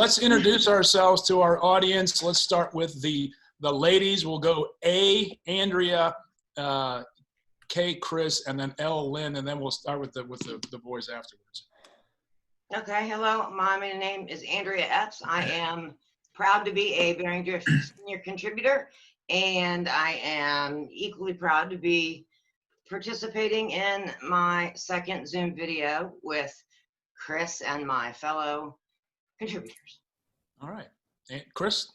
let's introduce ourselves to our audience. Let's start with the ladies. We'll go A, Andrea, K, Chris, and then L, Lynn, and then we'll start with the boys afterwards. Okay, hello. My name is Andrea Epps. I am proud to be a Bearing Drift senior contributor, and I am equally proud to be participating in my second Zoom video with Chris and my fellow contributors. All right. And Chris?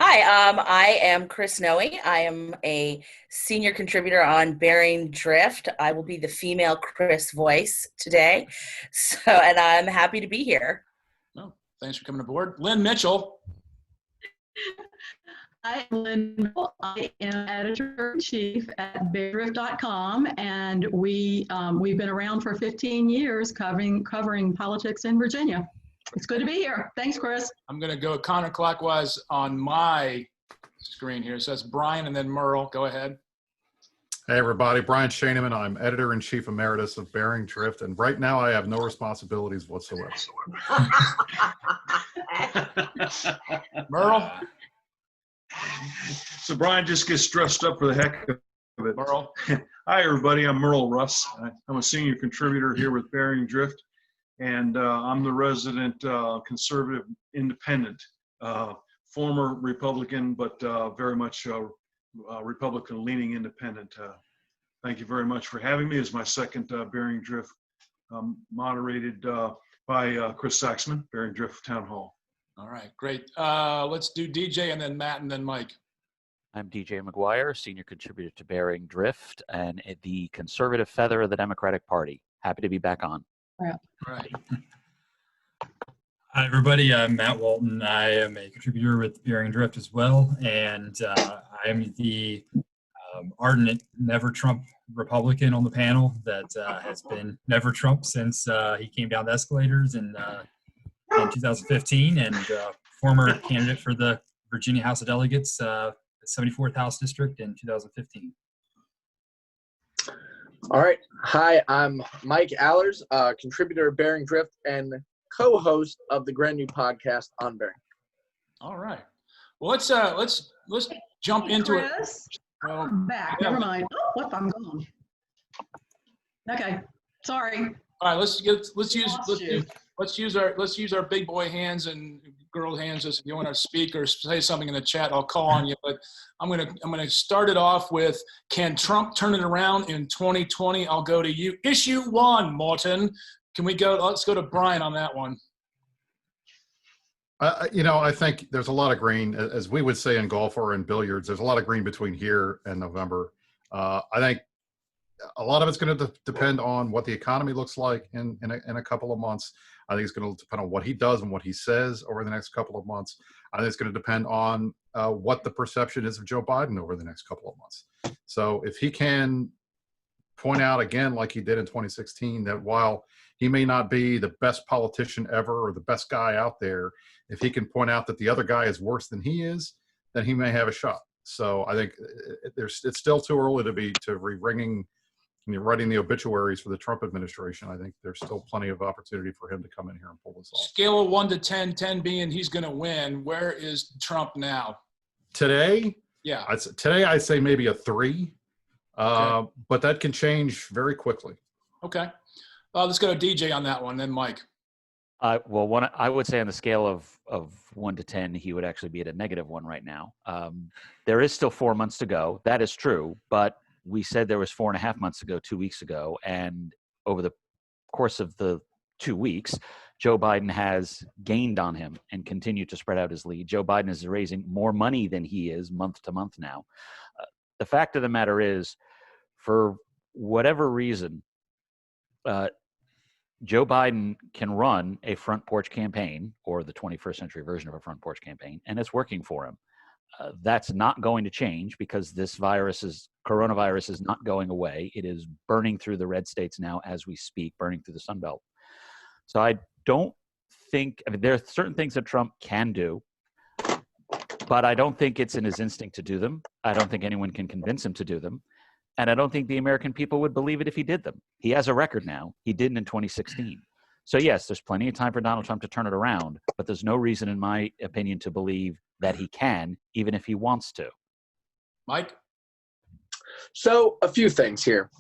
Hi, I am Chris Noe. I am a senior contributor on Bearing Drift. I will be the female Chris voice today, and I'm happy to be here. Oh, thanks for coming aboard. Lynn Mitchell. Hi, Lynn Mitchell. I am editor-in-chief at beargrift.com, and we've been around for 15 years covering politics in Virginia. It's good to be here. Thanks, Chris. I'm going to go counterclockwise on my screen here. So that's Brian and then Merle. Go ahead. Hey, everybody. Brian Shaneman. I'm editor-in-chief emeritus of Bearing Drift, and right now I have no responsibilities whatsoever. Merle? So Brian just gets dressed up for the heck of it. Merle? Hi, everybody. I'm Merle Russ. I'm a senior contributor here with Bearing Drift, and I'm the resident conservative independent, former Republican, but very much Republican-leaning independent. Thank you very much for having me as my second Bearing Drift, moderated by Chris Saxman, Bearing Drift Town Hall. All right, great. Let's do DJ and then Matt and then Mike. I'm DJ McGuire, senior contributor to Bearing Drift and the conservative feather of the Democratic Party. Happy to be back on. Yeah. All right. Hi, everybody. I'm Matt Walton. I am a contributor with Bearing Drift as well, and I am the ardent Never Trump Republican on the panel that has been Never Trump since he came down the escalators in 2015, and former candidate for the Virginia House of Delegates, 74th House District in 2015. All right. Hi, I'm Mike Allers, contributor of Bearing Drift and co-host of the Grand New podcast on Bearing. All right. Well, let's jump into it. I'm back. Yeah. Never mind. Oh, what? I'm gone. Okay. Sorry. All right. Let's use our big boy hands and girl hands. If you want to speak or say something in the chat, I'll call on you. But I'm gonna start it off with, can Trump turn it around in 2020? I'll go to you. Issue 1, Morton. Can we go? Let's go to Brian on that one. I think there's a lot of green, as we would say in golf or in billiards. There's a lot of green between here and November. I think a lot of it's going to depend on what the economy looks like in a couple of months. I think it's going to depend on what he does and what he says over the next couple of months. I think it's going to depend on what the perception is of Joe Biden over the next couple of months. So if he can point out again, like he did in 2016, that while he may not be the best politician ever or the best guy out there, if he can point out that the other guy is worse than he is, then he may have a shot. So I think it's still too early to be writing the obituaries for the Trump administration. I think there's still plenty of opportunity for him to come in here and pull this off. Scale of 1 to 10, 10 being he's going to win. Where is Trump now? Today? Yeah. Today I'd say maybe a 3, Okay. but that can change very quickly. Okay. Let's go to DJ on that one, then Mike. Well, I would say on the scale of 1 to 10, he would actually be at a -1 right now. There is still 4 months to go. That is true, but we said there was 4.5 months to go 2 weeks ago, and over the course of the 2 weeks, Joe Biden has gained on him and continued to spread out his lead. Joe Biden is raising more money than he is month to month now. The fact of the matter is, for whatever reason, Joe Biden can run a front porch campaign, or the 21st century version of a front porch campaign, and it's working for him. That's not going to change because this coronavirus is not going away. It is burning through the red states now as we speak, burning through the Sun Belt. So I don't think, there are certain things that Trump can do, but I don't think it's in his instinct to do them. I don't think anyone can convince him to do them. And I don't think the American people would believe it if he did them. He has a record now. He didn't in 2016. So yes, there's plenty of time for Donald Trump to turn it around, but there's no reason, in my opinion, to believe that he can, even if he wants to. Mike? So a few things here.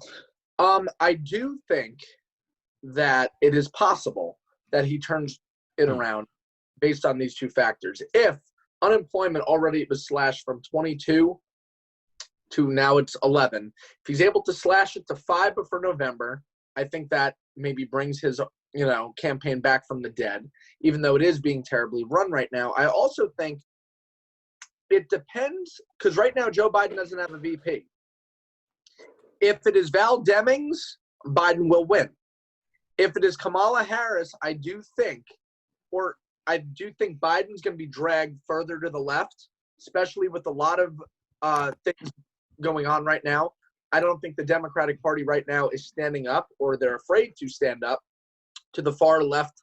I do think that it is possible that he turns it around based on these two factors. If unemployment already was slashed from 22 to now it's 11, if he's able to slash it to 5 before November, I think that maybe brings his campaign back from the dead, even though it is being terribly run right now. I also think it depends, because right now Joe Biden doesn't have a VP. If it is Val Demings, Biden will win. If it is Kamala Harris, I do think Biden's going to be dragged further to the left, especially with a lot of things going on right now. I don't think the Democratic Party right now is standing up, or they're afraid to stand up to the far left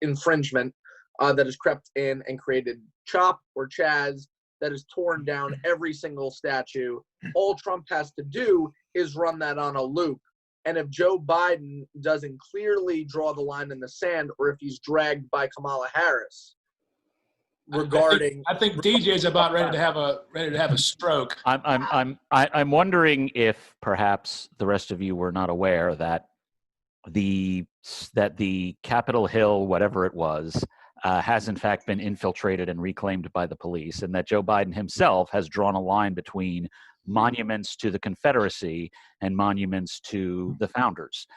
infringement that has crept in and created CHOP or Chaz that has torn down every single statue. All Trump has to do is run that on a loop. And if Joe Biden doesn't clearly draw the line in the sand, or if he's dragged by Kamala Harris regarding, I think DJ's about ready to have a stroke. I'm wondering if perhaps the rest of you were not aware that the Capitol Hill, whatever it was, has in fact been infiltrated and reclaimed by the police, and that Joe Biden himself has drawn a line between monuments to the Confederacy and monuments to the founders.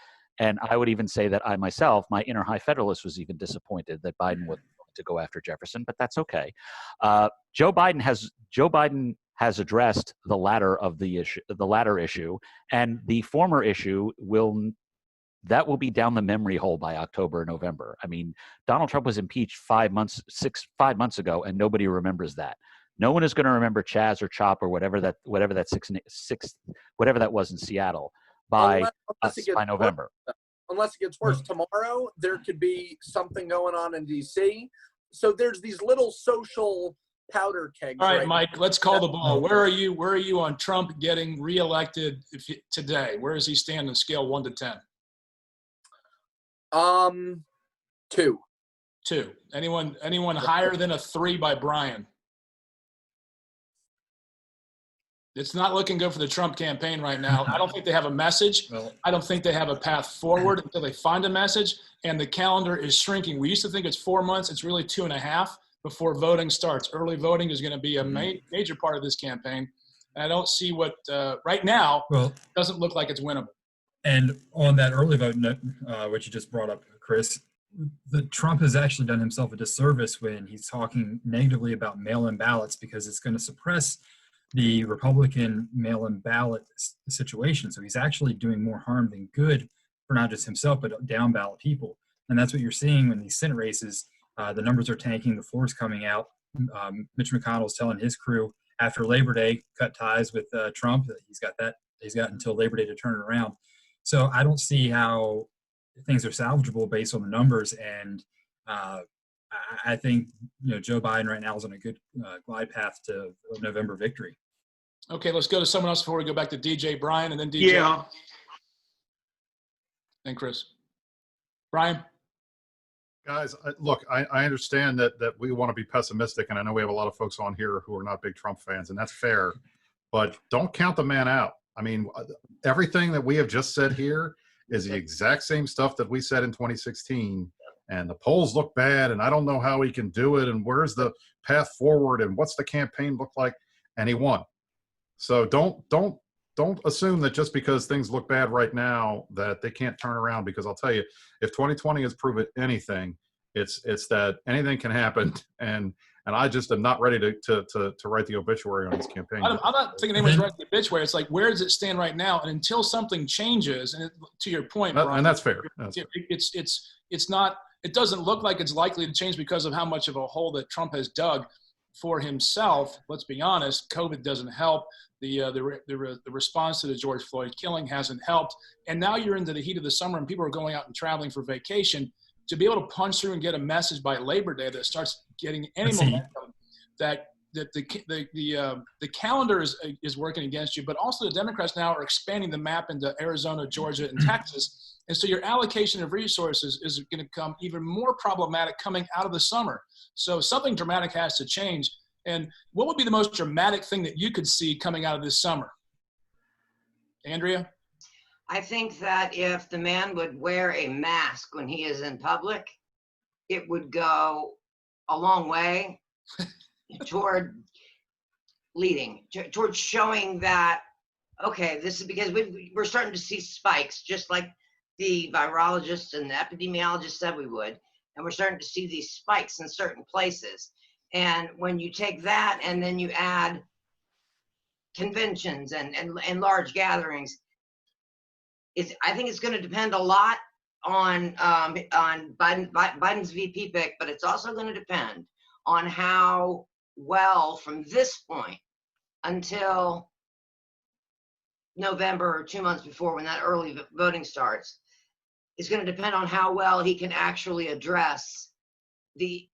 And I would even say that I myself, my inner high Federalist, was even disappointed that Biden wasn't going to go after Jefferson, but that's okay. Joe Biden has addressed the latter issue, and the former issue will be down the memory hole by October or November. I mean, Donald Trump was impeached 5 months ago, and nobody remembers that. No one is going to remember Chaz or Chop or whatever that was in Seattle by November. Unless it gets worse. Tomorrow there could be something going on in DC. So there's these little social powder kegs. All right, Mike, let's call the ball. Where are you on Trump getting reelected today? Where does he stand on a scale 1 to 10? 2. 2. Anyone higher than a 3 by Brian? It's not looking good for the Trump campaign right now. I don't think they have a message. I don't think they have a path forward until they find a message. And the calendar is shrinking. We used to think it's 4 months. It's really 2.5 before voting starts. Early voting is going to be a major part of this campaign. And I don't see what right now doesn't look like it's winnable. And on that early vote, which you just brought up, Chris, Trump has actually done himself a disservice when he's talking negatively about mail-in ballots, because it's going to suppress the Republican mail-in ballot situation. So he's actually doing more harm than good for not just himself, but down ballot people. And that's what you're seeing when these Senate races, the numbers are tanking, the floor's coming out. Mitch McConnell's telling his crew after Labor Day, cut ties with Trump. He's got until Labor Day to turn it around. So I don't see how things are salvageable based on the numbers. And I think Joe Biden right now is on a good glide path to a November victory. Okay, let's go to someone else before we go back to DJ. Brian, and then DJ. Yeah. And Chris. Brian? Guys, look, I understand that we want to be pessimistic, and I know we have a lot of folks on here who are not big Trump fans, and that's fair. But don't count the man out. I mean, everything that we have just said here is the exact same stuff that we said in 2016. And the polls look bad, and I don't know how he can do it, and where's the path forward, and what's the campaign look like? And he won. So don't assume that just because things look bad right now that they can't turn around, because I'll tell you, if 2020 has proven anything, it's that anything can happen, and I just am not ready to write the obituary on this campaign. I'm not thinking anyone's writing the obituary. It's like, where does it stand right now? And until something changes, and to your point, Brian, and that's fair. It's not. It doesn't look like it's likely to change because of how much of a hole that Trump has dug for himself. Let's be honest. COVID doesn't help. The response to the George Floyd killing hasn't helped. And now you're into the heat of the summer, and people are going out and traveling for vacation. To be able to punch through and get a message by Labor Day that starts getting any momentum, that that the calendar is working against you, but also the Democrats now are expanding the map into Arizona, Georgia, and Texas. And so your allocation of resources is going to become even more problematic coming out of the summer. So something dramatic has to change. And what would be the most dramatic thing that you could see coming out of this summer? Andrea? I think that if the man would wear a mask when he is in public, it would go a long way toward towards showing that, okay, this is because we're starting to see spikes, just like the virologists and the epidemiologists said we would. And we're starting to see these spikes in certain places. And when you take that and then you add conventions and large gatherings, I think it's going to depend a lot on Biden's VP pick, but it's also going to depend on how well from this point until November or 2 months before, when that early voting starts, it's going to depend on how well he can actually address the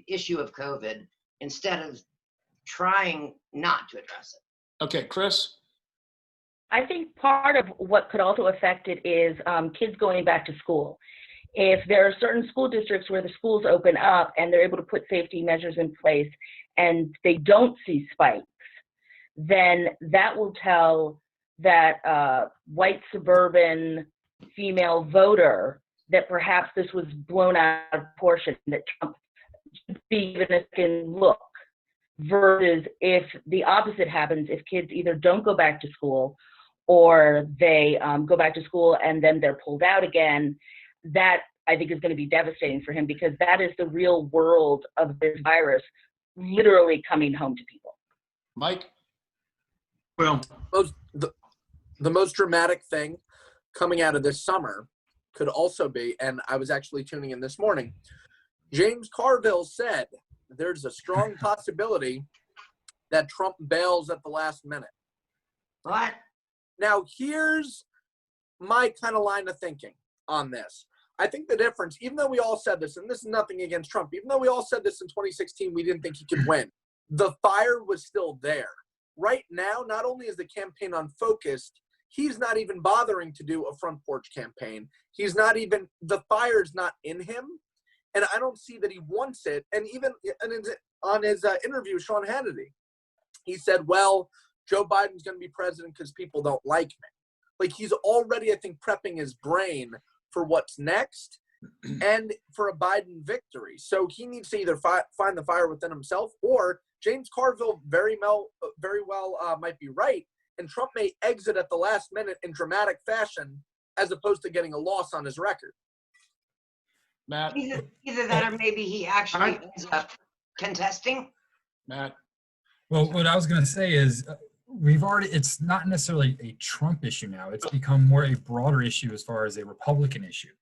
issue of COVID instead of trying not to address it. Okay, Chris? I think part of what could also affect it is kids going back to school. If there are certain school districts where the schools open up and they're able to put safety measures in place and they don't see spikes, then that will tell that white suburban female voter that perhaps this was blown out of proportion, that Trump should be given a second look, versus if the opposite happens, if kids either don't go back to school or they go back to school and then they're pulled out again. That, I think, is going to be devastating for him, because that is the real world of this virus literally coming home to people. Mike? Well, The most dramatic thing coming out of this summer could also be, and I was actually tuning in this morning, James Carville said there's a strong possibility that Trump bails at the last minute. What? Now, here's my kind of line of thinking on this. I think the difference, even though we all said this, and this is nothing against Trump, even though we all said this in 2016, we didn't think he could win, the fire was still there. Right now, not only is the campaign unfocused, he's not even bothering to do a front porch campaign. He's not even, the fire's not in him. And I don't see that he wants it. And even on his interview with Sean Hannity, he said, well, Joe Biden's going to be president because people don't like me. Like, he's already, I think, prepping his brain for what's next and for a Biden victory. So he needs to either find the fire within himself, or James Carville very well might be right, and Trump may exit at the last minute in dramatic fashion as opposed to getting a loss on his record. Matt? Either that or maybe he actually ends up contesting. Matt? Well, what I was going to say is it's not necessarily a Trump issue now. It's become more a broader issue as far as a Republican issue,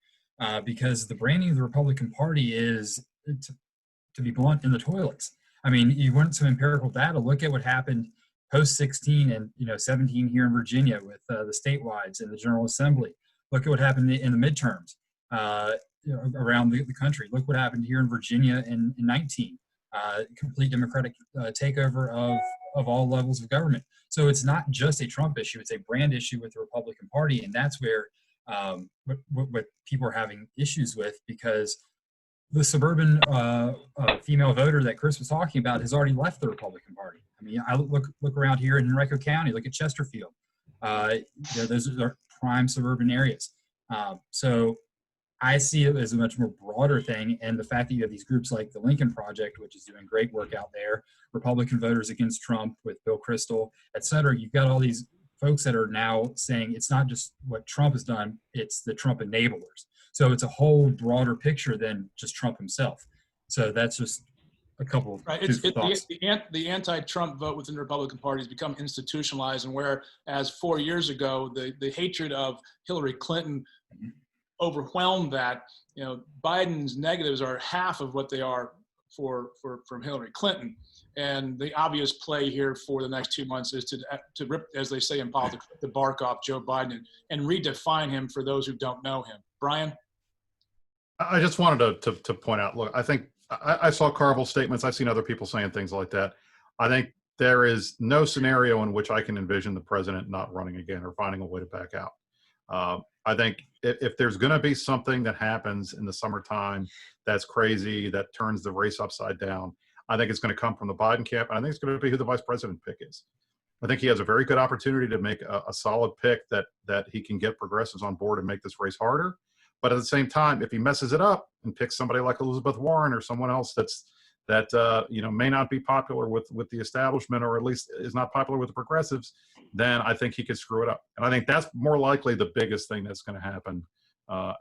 because the branding of the Republican Party is, to be blunt, in the toilets. I mean, you want some empirical data. Look at what happened post 16 and 17 here in Virginia with the statewides and the General Assembly. Look at what happened in the midterms around the country. Look what happened here in Virginia in 19. Complete Democratic takeover of all levels of government. So it's not just a Trump issue; it's a brand issue with the Republican Party, and that's where what people are having issues with, because the suburban female voter that Chris was talking about has already left the Republican Party. I mean, I look around here in Henrico County. Look at Chesterfield. Those are prime suburban areas. So I see it as a much more broader thing, and the fact that you have these groups like the Lincoln Project, which is doing great work out there, Republican Voters Against Trump with Bill Kristol, et cetera. You've got all these folks that are now saying it's not just what Trump has done, it's the Trump enablers. So it's a whole broader picture than just Trump himself. So that's just a couple of thoughts. The anti-Trump vote within the Republican Party has become institutionalized, and whereas 4 years ago, the hatred of Hillary Clinton overwhelmed that, Biden's negatives are half of what they are from Hillary Clinton. And the obvious play here for the next 2 months is to rip, as they say in politics, the bark off Joe Biden and redefine him for those who don't know him. Brian? I just wanted to point out, look, I think I saw Carville's statements. I've seen other people saying things like that. I think there is no scenario in which I can envision the president not running again or finding a way to back out. I think if there's going to be something that happens in the summertime that's crazy, that turns the race upside down, I think it's going to come from the Biden camp. And I think it's going to be who the vice president pick is. I think he has a very good opportunity to make a solid pick that he can get progressives on board and make this race harder. But at the same time, if he messes it up and picks somebody like Elizabeth Warren or someone else that may not be popular with the establishment, or at least is not popular with the progressives, then I think he could screw it up. And I think that's more likely the biggest thing that's going to happen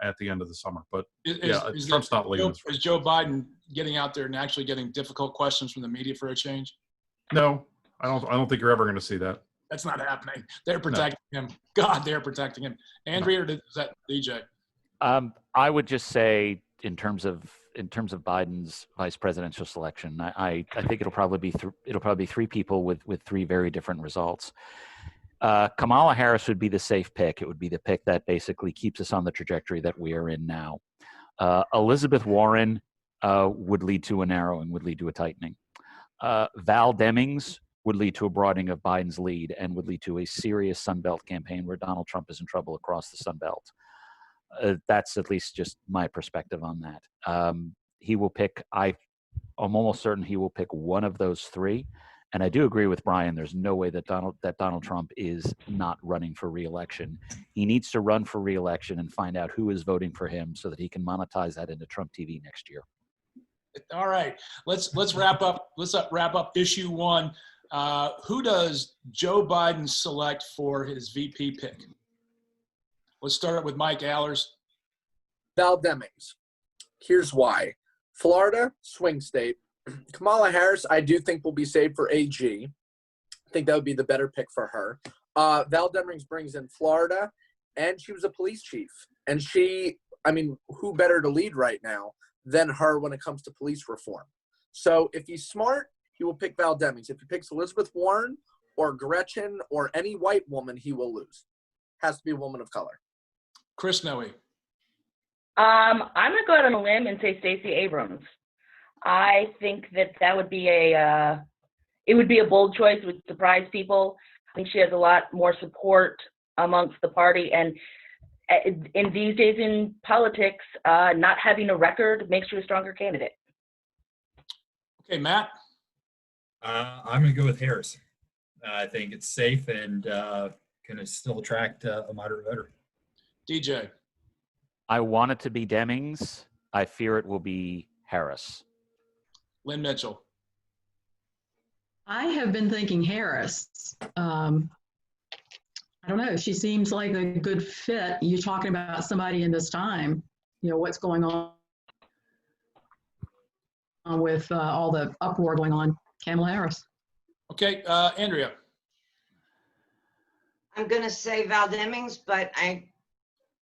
at the end of the summer. But Trump's not leading this race. Is Joe Biden getting out there and actually getting difficult questions from the media for a change? No, I don't think you're ever going to see that. That's not happening. They're protecting him. God, they're protecting him. Andrea, or is that DJ? I would just say, in terms of Biden's vice presidential selection, I think it'll probably be three people with three very different results. Kamala Harris would be the safe pick. It would be the pick that basically keeps us on the trajectory that we are in now. Elizabeth Warren would lead to a narrowing, would lead to a tightening. Val Demings would lead to a broadening of Biden's lead and would lead to a serious Sunbelt campaign where Donald Trump is in trouble across the Sunbelt. That's at least just my perspective on that. He will pick, I'm almost certain he will pick one of those three. And I do agree with Brian. There's no way that Donald Trump is not running for re-election. He needs to run for re-election and find out who is voting for him so that he can monetize that into Trump TV next year. All right, let's wrap up. Let's wrap up issue one. Who does Joe Biden select for his VP pick? Let's start with Mike Allers. Val Demings. Here's why. Florida, swing state. Kamala Harris, I do think will be saved for AG. I think that would be the better pick for her. Val Demings brings in Florida, and she was a police chief. And who better to lead right now than her when it comes to police reform? So if he's smart, he will pick Val Demings. If he picks Elizabeth Warren or Gretchen or any white woman, he will lose. Has to be a woman of color. Chris Noe. I'm going to go out on a limb and say Stacey Abrams. I think that would be it would be a bold choice. It would surprise people. I think she has a lot more support amongst the party. And in these days in politics, not having a record makes you a stronger candidate. Okay, Matt. I'm going to go with Harris. I think it's safe and can still attract a moderate voter. DJ. I want it to be Demings. I fear it will be Harris. Lynn Mitchell. I have been thinking Harris. I don't know. She seems like a good fit. You're talking about somebody in this time. What's going on with all the uproar going on. Kamala Harris. Okay, Andrea. I'm going to say Val Demings, but I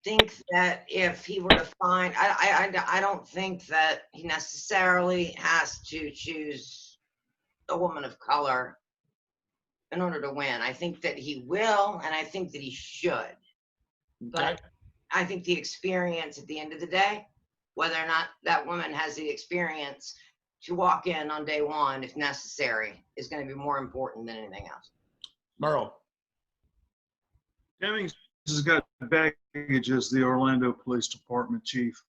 think that if he were to find, I don't think that he necessarily has to choose a woman of color in order to win. I think that he will, and I think that he should. But I think the experience at the end of the day, whether or not that woman has the experience to walk in on day one, if necessary, is going to be more important than anything else. Merle. Demings has got baggage as the Orlando Police Department chief.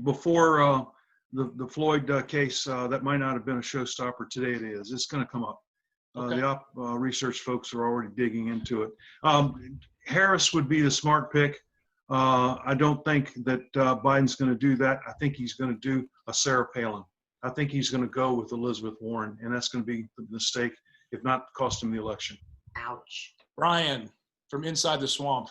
Before the Floyd case, that might not have been a showstopper. Today it is. It's going to come up. Okay. The research folks are already digging into it. Harris would be the smart pick. I don't think that Biden's going to do that. I think he's going to do a Sarah Palin. I think he's going to go with Elizabeth Warren, and that's going to be the mistake, if not cost him the election. Ouch. Brian from Inside the Swamp.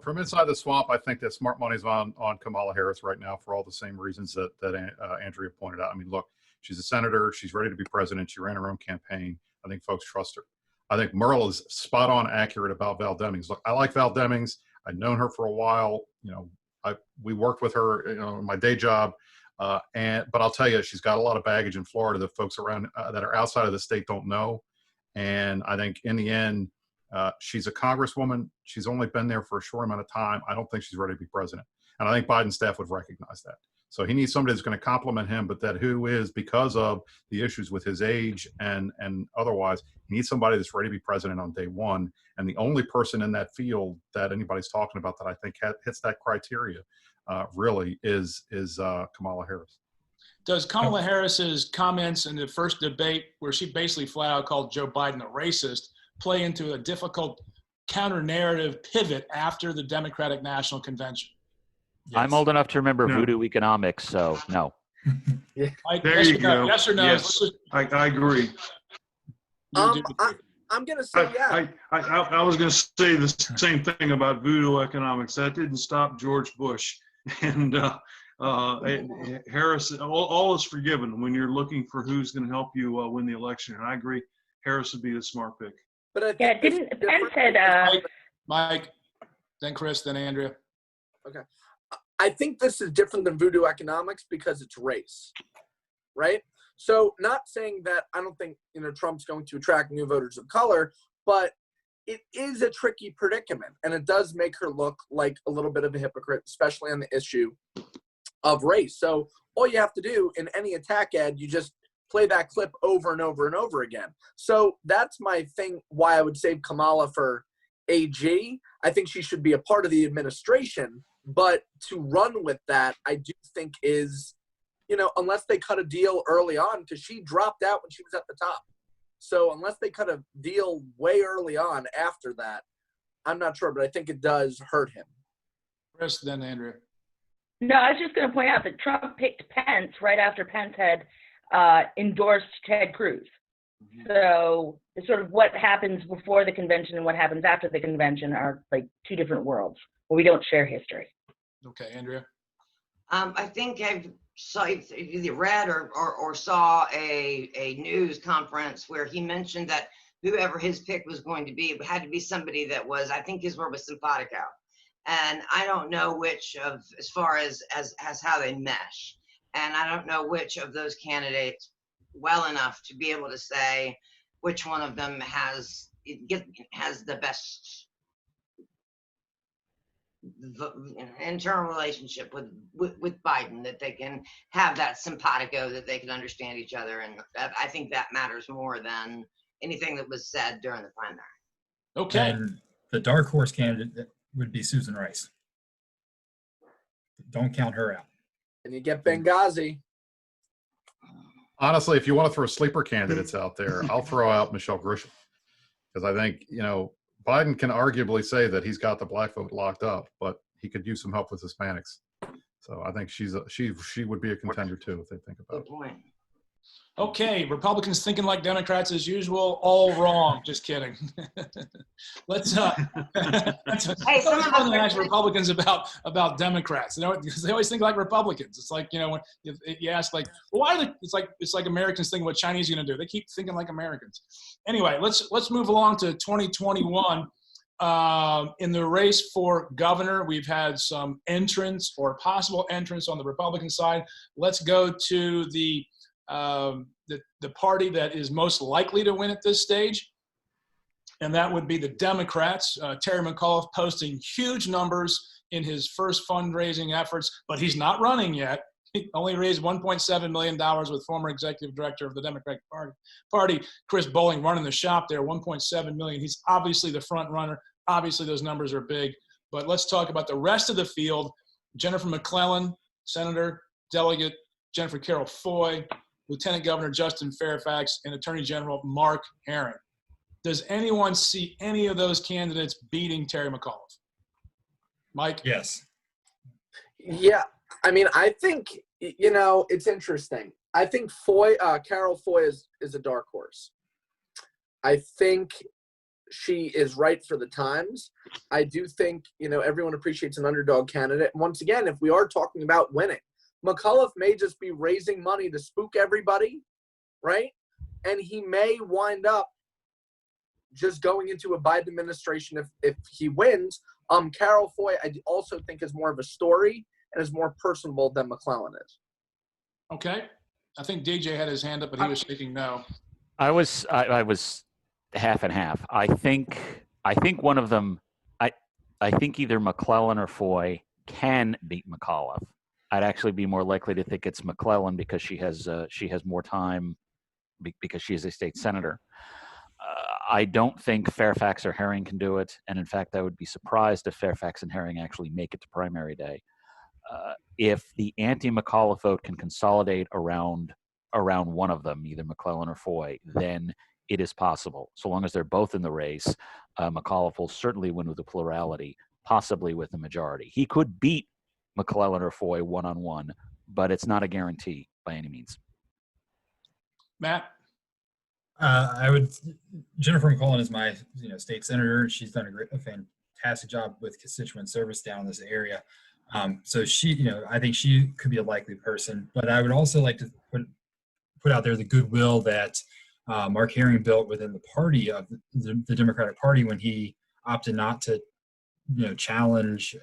From Inside the Swamp, I think that smart money's on Kamala Harris right now for all the same reasons that Andrea pointed out. I mean, look, she's a senator. She's ready to be president. She ran her own campaign. I think folks trust her. I think Merle is spot on accurate about Val Demings. Look, I like Val Demings. I've known her for a while. We worked with her, in my day job. But I'll tell you, she's got a lot of baggage in Florida that folks around that are outside of the state don't know. And I think in the end, she's a congresswoman. She's only been there for a short amount of time. I don't think she's ready to be president. And I think Biden's staff would recognize that. So he needs somebody that's going to complement him, but that who is, because of the issues with his age and otherwise, he needs somebody that's ready to be president on day one. And the only person in that field that anybody's talking about that I think hits that criteria really is Kamala Harris. Does Kamala Harris's comments in the first debate, where she basically flat out called Joe Biden a racist, play into a difficult counter-narrative pivot after the Democratic National Convention? Yes. I'm old enough to remember No. voodoo economics, so no. Mike, There yes you or no? go. Yes or no? Yes, I agree. I'm gonna say yeah. I was going to say the same thing about voodoo economics. That didn't stop George Bush. And Harris, all is forgiven when you're looking for who's going to help you win the election. And I agree, Harris would be the smart pick. But I Yeah, think Penn said, Mike, then Chris, then Andrea. okay. I think this is different than voodoo economics because it's race, right? So not saying that I don't think, Trump's going to attract new voters of color, but it is a tricky predicament, and it does make her look like a little bit of a hypocrite, especially on the issue of race. So all you have to do in any attack ad, you just play that clip over and over and over again. So that's my thing, why I would save Kamala for AG. I think she should be a part of the administration, but to run with that, I do think is, unless they cut a deal early on, because she dropped out when she was at the top. So unless they cut a deal way early on after that, I'm not sure, but I think it does hurt him. Chris, then Andrea. no, I was just going to point out that Trump picked Pence right after Pence had endorsed Ted Cruz. So it's sort of what happens before the convention and what happens after the convention are like two different worlds where we don't share history. Okay, Andrea. I think I've either read or saw a news conference where he mentioned that whoever his pick was going to be, it had to be somebody that was, I think his word was simpatico. And I don't know which of, as far as how they mesh. And I don't know which of those candidates well enough to be able to say which one of them has the best internal relationship with Biden, that they can have that simpatico, that they can understand each other. And I think that matters more than anything that was said during the primary. Okay. And the dark horse candidate would be Susan Rice. Don't count her out. And you get Benghazi. Honestly, if you want to throw sleeper candidates out there, I'll throw out Michelle Grisham, because I think, Biden can arguably say that he's got the black vote locked up, but he could use some help with Hispanics. So I think she would be a contender too, if they think about Good point. Okay, Republicans thinking like Democrats as usual. All wrong. Just kidding. Let's Hey, some of us are- ask Republicans about Democrats. Because they always think like Republicans. It's like, when you ask like, well, why are they? It's like Americans thinking what Chinese are going to do. They keep thinking like Americans. Anyway, let's move along to 2021. In the race for governor, we've had some entrants or possible entrants on the Republican side. Let's go to the party that is most likely to win at this stage, and that would be the Democrats. Terry McAuliffe posting huge numbers in his first fundraising efforts, but he's not running yet. He only raised $1.7 million with former executive director of the Democratic Party, Chris Bowling, running the shop there, $1.7 million. He's obviously the front runner. Obviously, those numbers are big. But let's talk about the rest of the field. Jennifer McClellan, Senator, Delegate Jennifer Carroll Foy, Lieutenant Governor Justin Fairfax, and Attorney General Mark Herring. Does anyone see any of those candidates beating Terry McAuliffe? Mike? Yes. Yeah, I mean, I think, it's interesting. I think Carol Foy is a dark horse. I think she is right for the times. I do think, everyone appreciates an underdog candidate. And once again, if we are talking about winning, McAuliffe may just be raising money to spook everybody, right? And he may wind up just going into a Biden administration if he wins. Carol Foy, I also think, is more of a story and is more personable than McClellan is. Okay. I think DJ had his hand up, but he was shaking no. I was half and half. I think one of them. I think either McClellan or Foy can beat McAuliffe. I'd actually be more likely to think it's McClellan because she has more time because she is a state senator. I don't think Fairfax or Herring can do it, and in fact, I would be surprised if Fairfax and Herring actually make it to primary day. If the anti-McAuliffe vote can consolidate around one of them, either McClellan or Foy, then it is possible. So long as they're both in the race, McAuliffe will certainly win with a plurality, possibly with a majority. He could beat McClellan or Foy one-on-one, but it's not a guarantee by any means. Matt? Jennifer McClellan is my state senator. She's done a fantastic job with constituent service down in this area. So she, I think she could be a likely person. But I would also like to put out there the goodwill that Mark Herring built within the party of the Democratic Party when he opted not to, challenge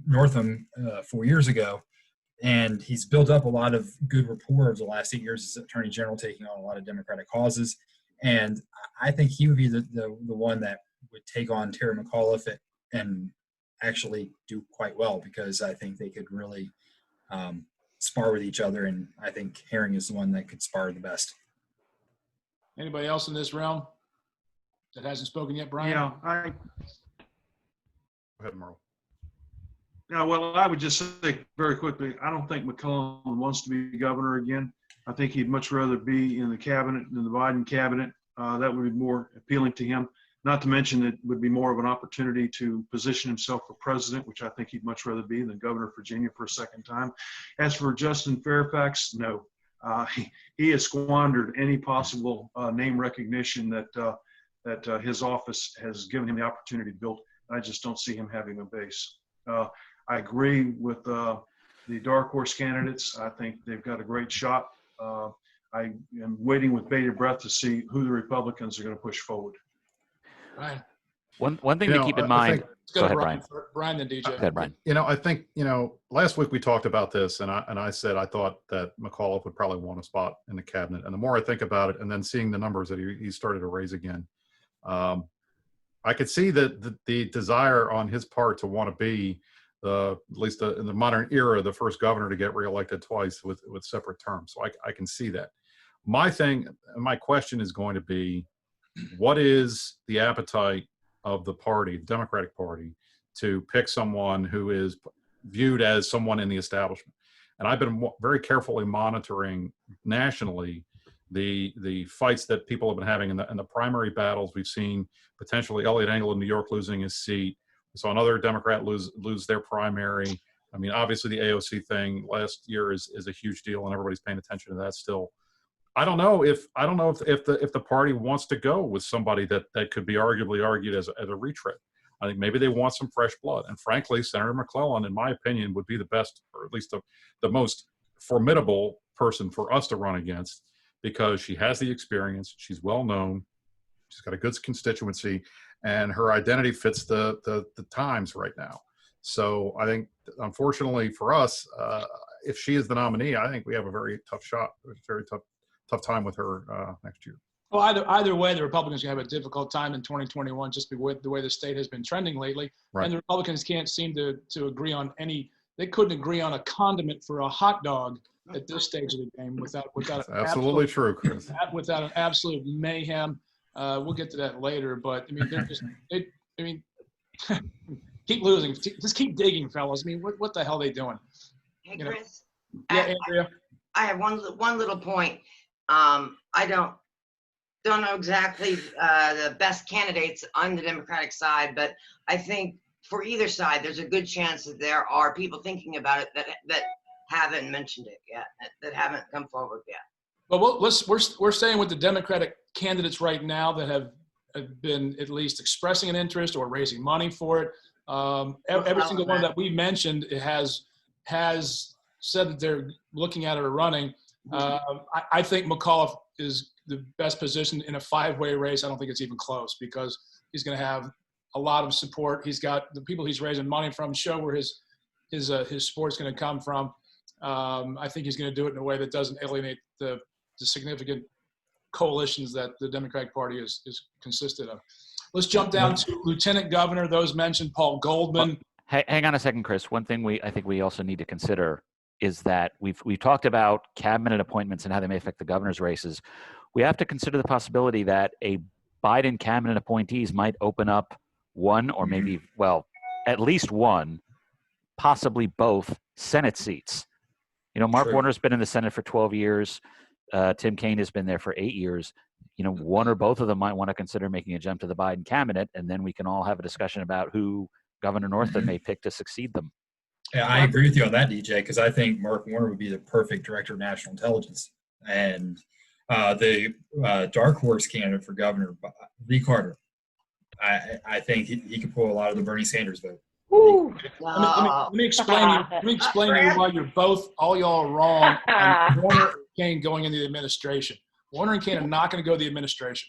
Northam 4 years ago. And he's built up a lot of good rapport over the last 8 years as Attorney General, taking on a lot of Democratic causes. And I think he would be the one that would take on Terry McAuliffe and actually do quite well, because I think they could really spar with each other. And I think Herring is the one that could spar the best. Anybody else in this realm that hasn't spoken yet, Brian? Yeah, Go ahead, Merle. Yeah, well, I would just say very quickly, I don't think McClellan wants to be governor again. I think he'd much rather be in the cabinet than the Biden cabinet. That would be more appealing to him. Not to mention it would be more of an opportunity to position himself for president, which I think he'd much rather be than governor of Virginia for a second time. As for Justin Fairfax, no. He has squandered any possible name recognition that his office has given him the opportunity to build. I just don't see him having a base. I agree with the dark horse candidates. I think they've got a great shot. I am waiting with bated breath to see who the Republicans are going to push forward. Right. One thing to keep in mind. Go ahead, Brian. Brian, then DJ. Go ahead, Brian. I think, last week we talked about this, and I said I thought that McAuliffe would probably want a spot in the cabinet. And the more I think about it, and then seeing the numbers that he started to raise again, I could see that the desire on his part to want to be, at least in the modern era, the first governor to get reelected twice with separate terms. So I can see that. My question is going to be, what is the appetite of the party, the Democratic Party, to pick someone who is viewed as someone in the establishment? And I've been very carefully monitoring nationally the fights that people have been having in the primary battles. We've seen potentially Elliot Engel in New York losing his seat. We saw another Democrat lose their primary. I mean, obviously the AOC thing last year is a huge deal, and everybody's paying attention to that still. I don't know if the party wants to go with somebody that could be arguably argued as a retread. I think maybe they want some fresh blood. And frankly, Senator McClellan, in my opinion, would be the best, or at least the most formidable person for us to run against, because she has the experience, she's well known, she's got a good constituency, and her identity fits the times right now. So I think, unfortunately for us, if she is the nominee, I think we have a very tough shot, a very tough time with her next year. Well, either way, the Republicans are going to have a difficult time in 2021, just with the way the state has been trending lately. Right. And the Republicans can't seem to agree on they couldn't agree on a condiment for a hot dog at this stage of the game without absolutely true, Chris. Without an absolute mayhem. We'll get to that later, but I mean, keep losing, just keep digging, fellas. I mean, what the hell are they doing? Hey, Chris. Yeah, Andrea. I have one little point. I don't know exactly the best candidates on the Democratic side, but I think for either side, there's a good chance that there are people thinking about it that haven't mentioned it yet, that haven't come forward yet. But we're staying with the Democratic candidates right now that have been at least expressing an interest or raising money for it. Every single one that we mentioned has said that they're looking at it or running. I think McAuliffe is the best position in a five-way race. I don't think it's even close, because he's going to have a lot of support. He's got the people he's raising money from show where his support's going to come from. I think he's going to do it in a way that doesn't alienate the significant coalitions that the Democratic Party is consisted of. Let's jump down to Lieutenant Governor. Those mentioned: Paul Goldman, Hang on a second, Chris. One thing I think we also need to consider is that we've talked about cabinet appointments and how they may affect the governor's races. We have to consider the possibility that a Biden cabinet appointees might open up one or maybe, well, at least one, possibly both Senate seats. You know, Mark True. Warner's been in the Senate for 12 years. Tim Kaine has been there for 8 years. You know, one or both of them might want to consider making a jump to the Biden cabinet, and then we can all have a discussion about who Governor Northam may pick to succeed them. Yeah, I agree with you on that, DJ, because I think Mark Warner would be the perfect director of national intelligence. And the dark horse candidate for governor, Lee Carter, I think he could pull a lot of the Bernie Sanders vote. Woo. Let me explain you. Let me explain to you why you're both, all y'all, are wrong on Warner and Kaine going into the administration. Warner and Kaine are not going to go to the administration.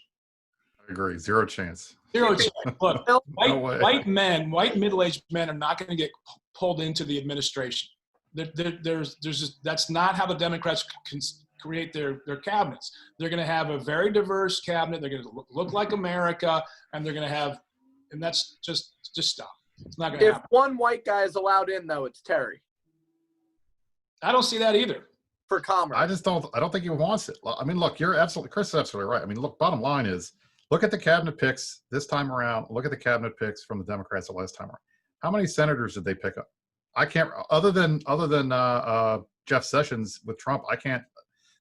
I agree. Zero chance. Zero chance. Look, No way. white middle-aged men are not going to get pulled into the administration. There's just, that's not how the Democrats can create their cabinets. They're going to have a very diverse cabinet. They're going to look like America, and they're going to have, and that's just stop. It's not going to If happen. one white guy is allowed in, though, it's Terry I don't see that either. for commerce. I don't think he wants it. I mean, look, Chris is absolutely right. I mean, look, bottom line is, look at the cabinet picks this time around. Look at the cabinet picks from the Democrats the last time around. How many senators did they pick up? I can't, other than Jeff Sessions with Trump, I can't,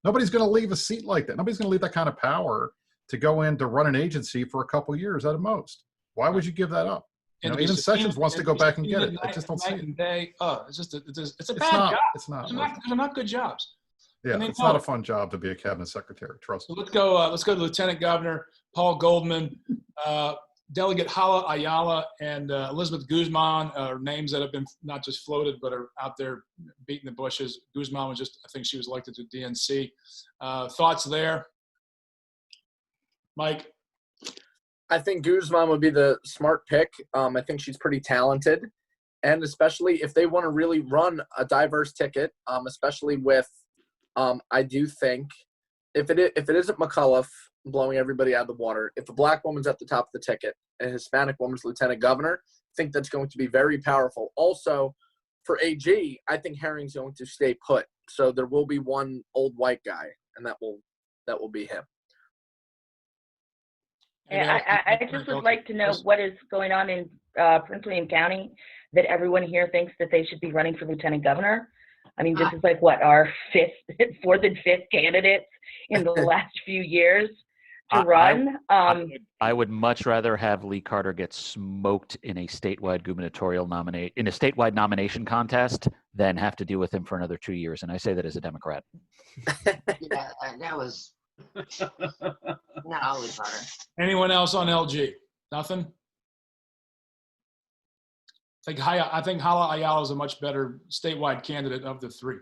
nobody's going to leave a seat like that. Nobody's going to leave that kind of power to go in to run an agency for a couple of years at a most. Why would you give that up? You know, even Sessions wants to go back and get it. I just don't see it. It's a bad job. It's not. These are not good jobs. Yeah, it's not a fun job to be a cabinet secretary. Trust me. So let's go to Lieutenant Governor Paul Goldman, Delegate Hala Ayala, and Elizabeth Guzman are names that have been not just floated but are out there beating the bushes. Guzman was just, I think she was elected to DNC. Thoughts there, Mike? I think Guzman would be the smart pick. I think she's pretty talented, and especially if they want to really run a diverse ticket, especially with, I do think if it isn't McAuliffe blowing everybody out of the water, if a black woman's at the top of the ticket and a Hispanic woman's lieutenant governor, I think that's going to be very powerful. Also, for AG, I think Herring's going to stay put, so there will be one old white guy, and that will be him. I just would like to know what is going on in Prince William County that everyone here thinks that they should be running for lieutenant governor. I mean, this is like what, our fourth and fifth candidates in the last few years to run. I would much rather have Lee Carter get smoked in a statewide nomination contest than have to deal with him for another 2 years. And I say that as a Democrat. Yeah, that was not always Carter. Anyone else on LG? Nothing? I think Hala Ayala is a much better statewide candidate of the three,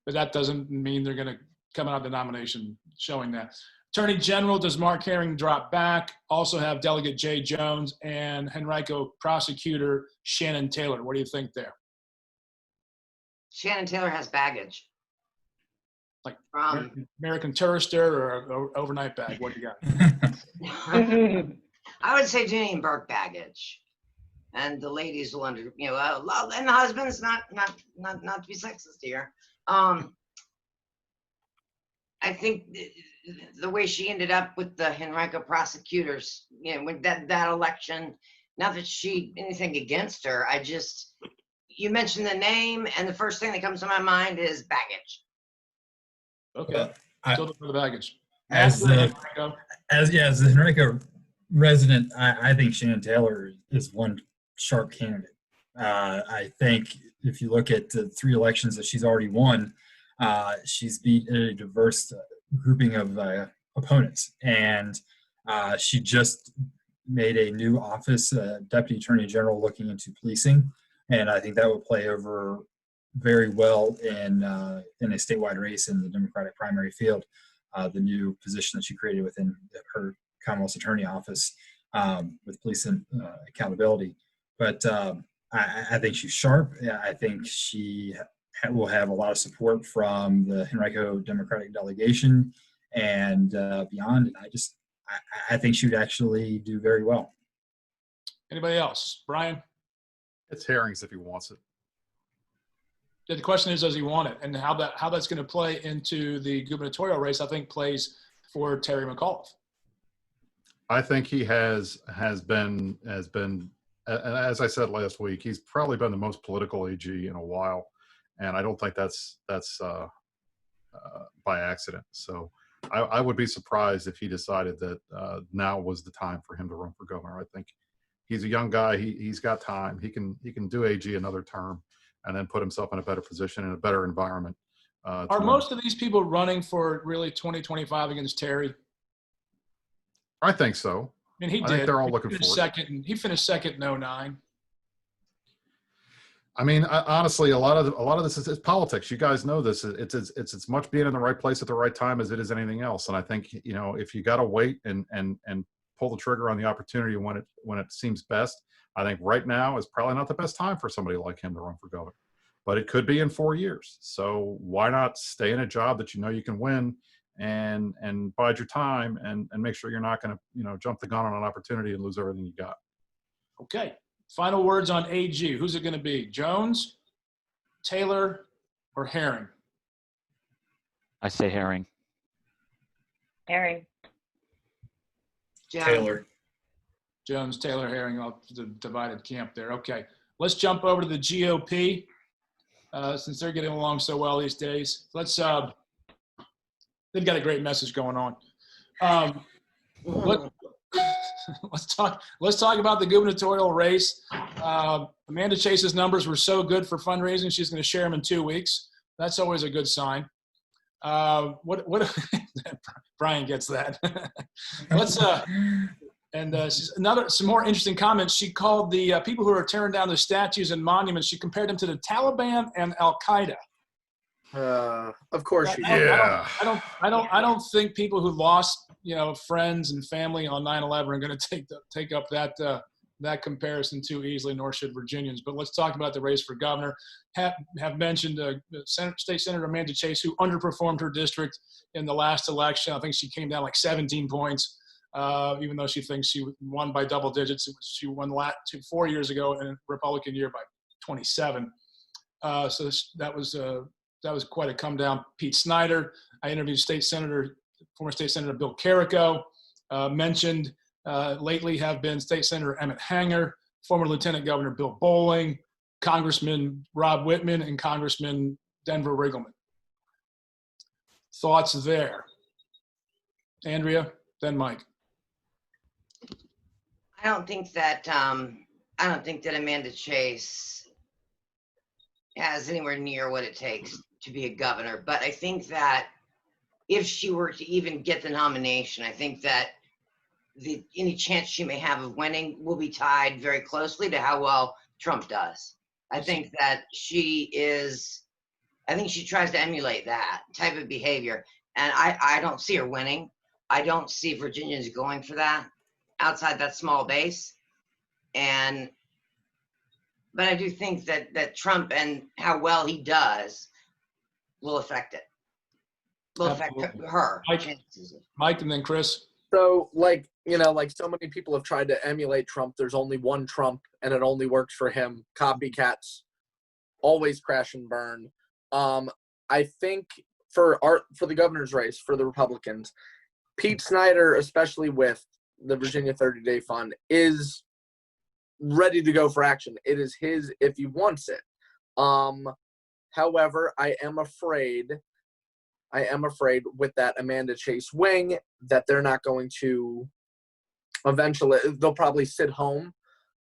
but that doesn't mean they're going to come out of the nomination showing that. Attorney General, does Mark Herring drop back? Also have Delegate Jay Jones and Henrico Prosecutor Shannon Taylor. What do you think there? Shannon Taylor has baggage. Like American Tourister or overnight bag? What do you got? I would say Janine Burke baggage, and the ladies will and the husbands not to be sexist here. I think the way she ended up with the Henrico prosecutors, with that election, not that she anything against her, you mentioned the name, and the first thing that comes to my mind is baggage. Okay, still for the baggage. As the Henrico resident, I think Shannon Taylor is one sharp candidate. I think if you look at the 3 elections that she's already won, she's beat a diverse grouping of opponents, and she just made a new office, Deputy Attorney General, looking into policing, and I think that would play over very well in a statewide race in the Democratic primary field. The new position that she created within her Commonwealth's Attorney Office with police and accountability. But I think she's sharp. I think she will have a lot of support from the Henrico Democratic delegation and beyond. And I think she would actually do very well. Anybody else? Brian? It's Herring's if he wants it. The question is, does he want it? And how that's going to play into the gubernatorial race, I think, plays for Terry McAuliffe. I think he has been, as I said last week, he's probably been the most political AG in a while, and I don't think that's by accident. So I would be surprised if he decided that now was the time for him to run for governor. I think he's a young guy. He's got time. He can do AG another term and then put himself in a better position, in a better environment. Are most of these people running for really 2025 against Terry? I think so. I mean, he I did. think they're all looking for it. He finished second in 09. I mean, honestly, a lot of this is politics. You guys know this. It's as much being in the right place at the right time as it is anything else. And I think, you know, if you got to wait and pull the trigger on the opportunity when it seems best, I think right now is probably not the best time for somebody like him to run for governor. But it could be in 4 years. So why not stay in a job that you know you can win and bide your time and make sure you're not going to, you know, jump the gun on an opportunity and lose everything you got. Okay. Final words on AG. Who's it going to be? Jones, Taylor, or Herring? I say Herring. Herring. Taylor. Jones, Taylor, Herring, off the divided camp there. Okay. Let's jump over to the GOP since they're getting along so well these days. Let's they've got a great message going on. Let's talk about the gubernatorial race. Amanda Chase's numbers were so good for fundraising. She's going to share them in 2 weeks. That's always a good sign. What Brian gets that. Let's some more interesting comments. She called the people who are tearing down the statues and monuments. She compared them to the Taliban and Al Qaeda. Of course you do. Yeah. I don't think people who lost, you know, friends and family on 9/11 are going to take up that comparison too easily, nor should Virginians. But let's talk about the race for governor. Have mentioned State Senator Amanda Chase, who underperformed her district in the last election. I think she came down like 17 points, even though she thinks she won by double digits. She won 4 years ago in a Republican year by 27. So that was quite a come down. Pete Snyder. I interviewed former State Senator Bill Carrico. Mentioned lately have been State Senator Emmett Hanger, former Lieutenant Governor Bill Bowling, Congressman Rob Whitman, and Congressman Denver Riggleman. Thoughts there? Andrea, then Mike. I don't think that Amanda Chase has anywhere near what it takes to be a governor. But I think that if she were to even get the nomination, I think that any chance she may have of winning will be tied very closely to how well Trump does. I think that she tries to emulate that type of behavior. And I don't see her winning. I don't see Virginians going for that outside that small base. But I do think that Trump and how well he does will affect it. Will affect her. Mike and then Chris. So, like so many people have tried to emulate Trump. There's only one Trump, and it only works for him. Copycats always crash and burn. I think for the governor's race for the Republicans, Pete Snyder, especially with the Virginia 30-day fund, is ready to go for action. It is his if he wants it. However, I am afraid with that Amanda Chase wing that they're not going to eventually, they'll probably sit home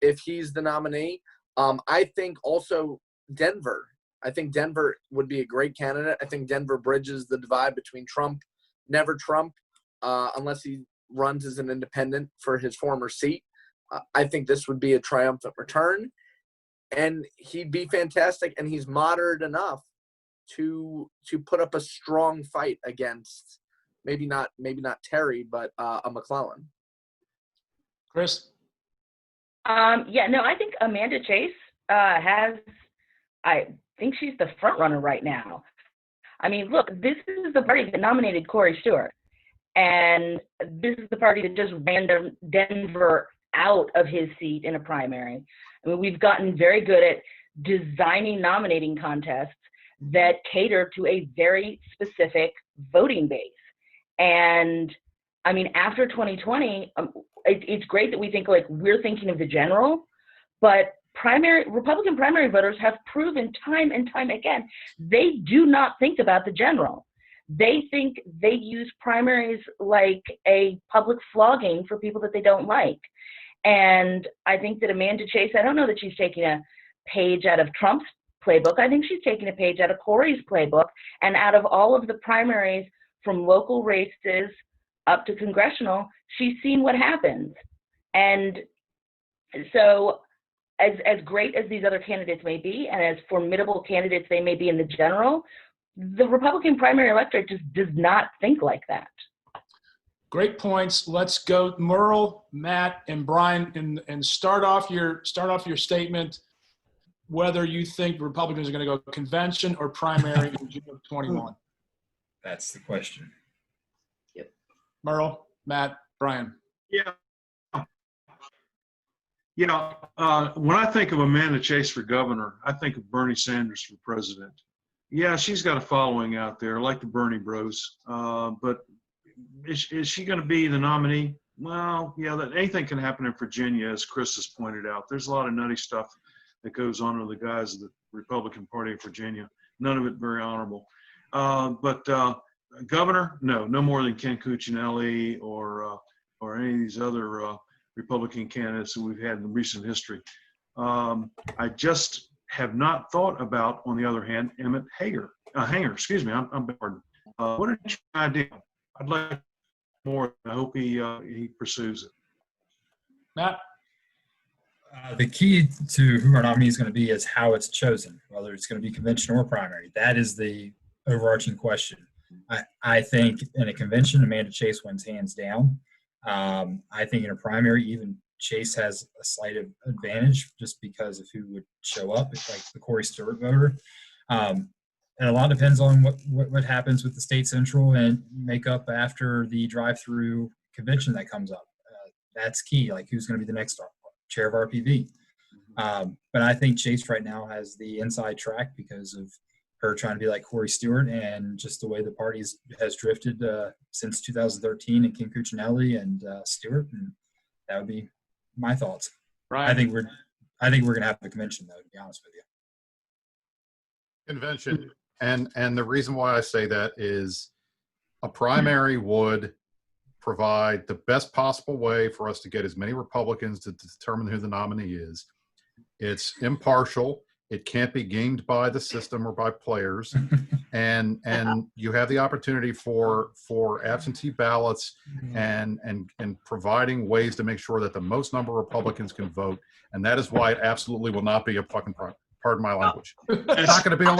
if he's the nominee. I think also Denver. I think Denver would be a great candidate. I think Denver bridges the divide between Trump, never Trump, unless he runs as an independent for his former seat. I think this would be a triumphant return, and he'd be fantastic, and he's moderate enough to put up a strong fight against maybe not Terry, but a McClellan. Chris? I think Amanda Chase I think she's the front runner right now. I mean, look, this is the party that nominated Corey Stewart, and this is the party that just ran Denver out of his seat in a primary. I mean, we've gotten very good at designing nominating contests that cater to a very specific voting base. And I mean, after 2020, it's great that we think like we're thinking of the general, but Republican primary voters have proven time and time again, they do not think about the general. They think they use primaries like a public flogging for people that they don't like. And I think that Amanda Chase, I don't know that she's taking a page out of Trump's playbook. I think she's taking a page out of Corey's playbook, and out of all of the primaries from local races up to congressional, she's seen what happens. And so as great as these other candidates may be, and as formidable candidates they may be in the general, the Republican primary electorate just does not think like that. Great points. Let's go, Merle, Matt, and Brian, and start off your statement. Whether you think Republicans are going to go convention or primary in June of 21. That's the question. Yep. Merle, Matt, Brian. Yeah. When I think of Amanda Chase for governor, I think of Bernie Sanders for president. Yeah, she's got a following out there, like the Bernie Bros. But is she going to be the nominee? Well, yeah, anything can happen in Virginia, as Chris has pointed out. There's a lot of nutty stuff that goes on with the guys of the Republican Party of Virginia. None of it very honorable. But governor, no more than Ken Cuccinelli or any of these other Republican candidates that we've had in recent history. I just have not thought about, on the other hand, Emmett Hanger. Excuse me, I'm pardon. What is your idea? I'd like more. I hope he pursues it. Matt? The key to who our nominee is going to be is how it's chosen, whether it's going to be convention or primary. That is the overarching question. I think in a convention, Amanda Chase wins hands down. I think in a primary, even Chase has a slight advantage just because of who would show up, like the Corey Stewart voter. And a lot depends on what happens with the state central and makeup after the drive-through convention that comes up. That's key, like who's going to be the next chair of RPV. But I think Chase right now has the inside track because of her trying to be like Corey Stewart and just the way the party has drifted since 2013 and Ken Cuccinelli and Stewart. And that would be my thoughts. Brian? I think we're going to have the convention, though, to be honest with you. Convention. And the reason why I say that is a primary would provide the best possible way for us to get as many Republicans to determine who the nominee is. It's impartial. It can't be gamed by the system or by players. And you have the opportunity for absentee ballots and providing ways to make sure that the most number of Republicans can vote. And that is why it absolutely will not be a fucking pardon my language. It's not going to be a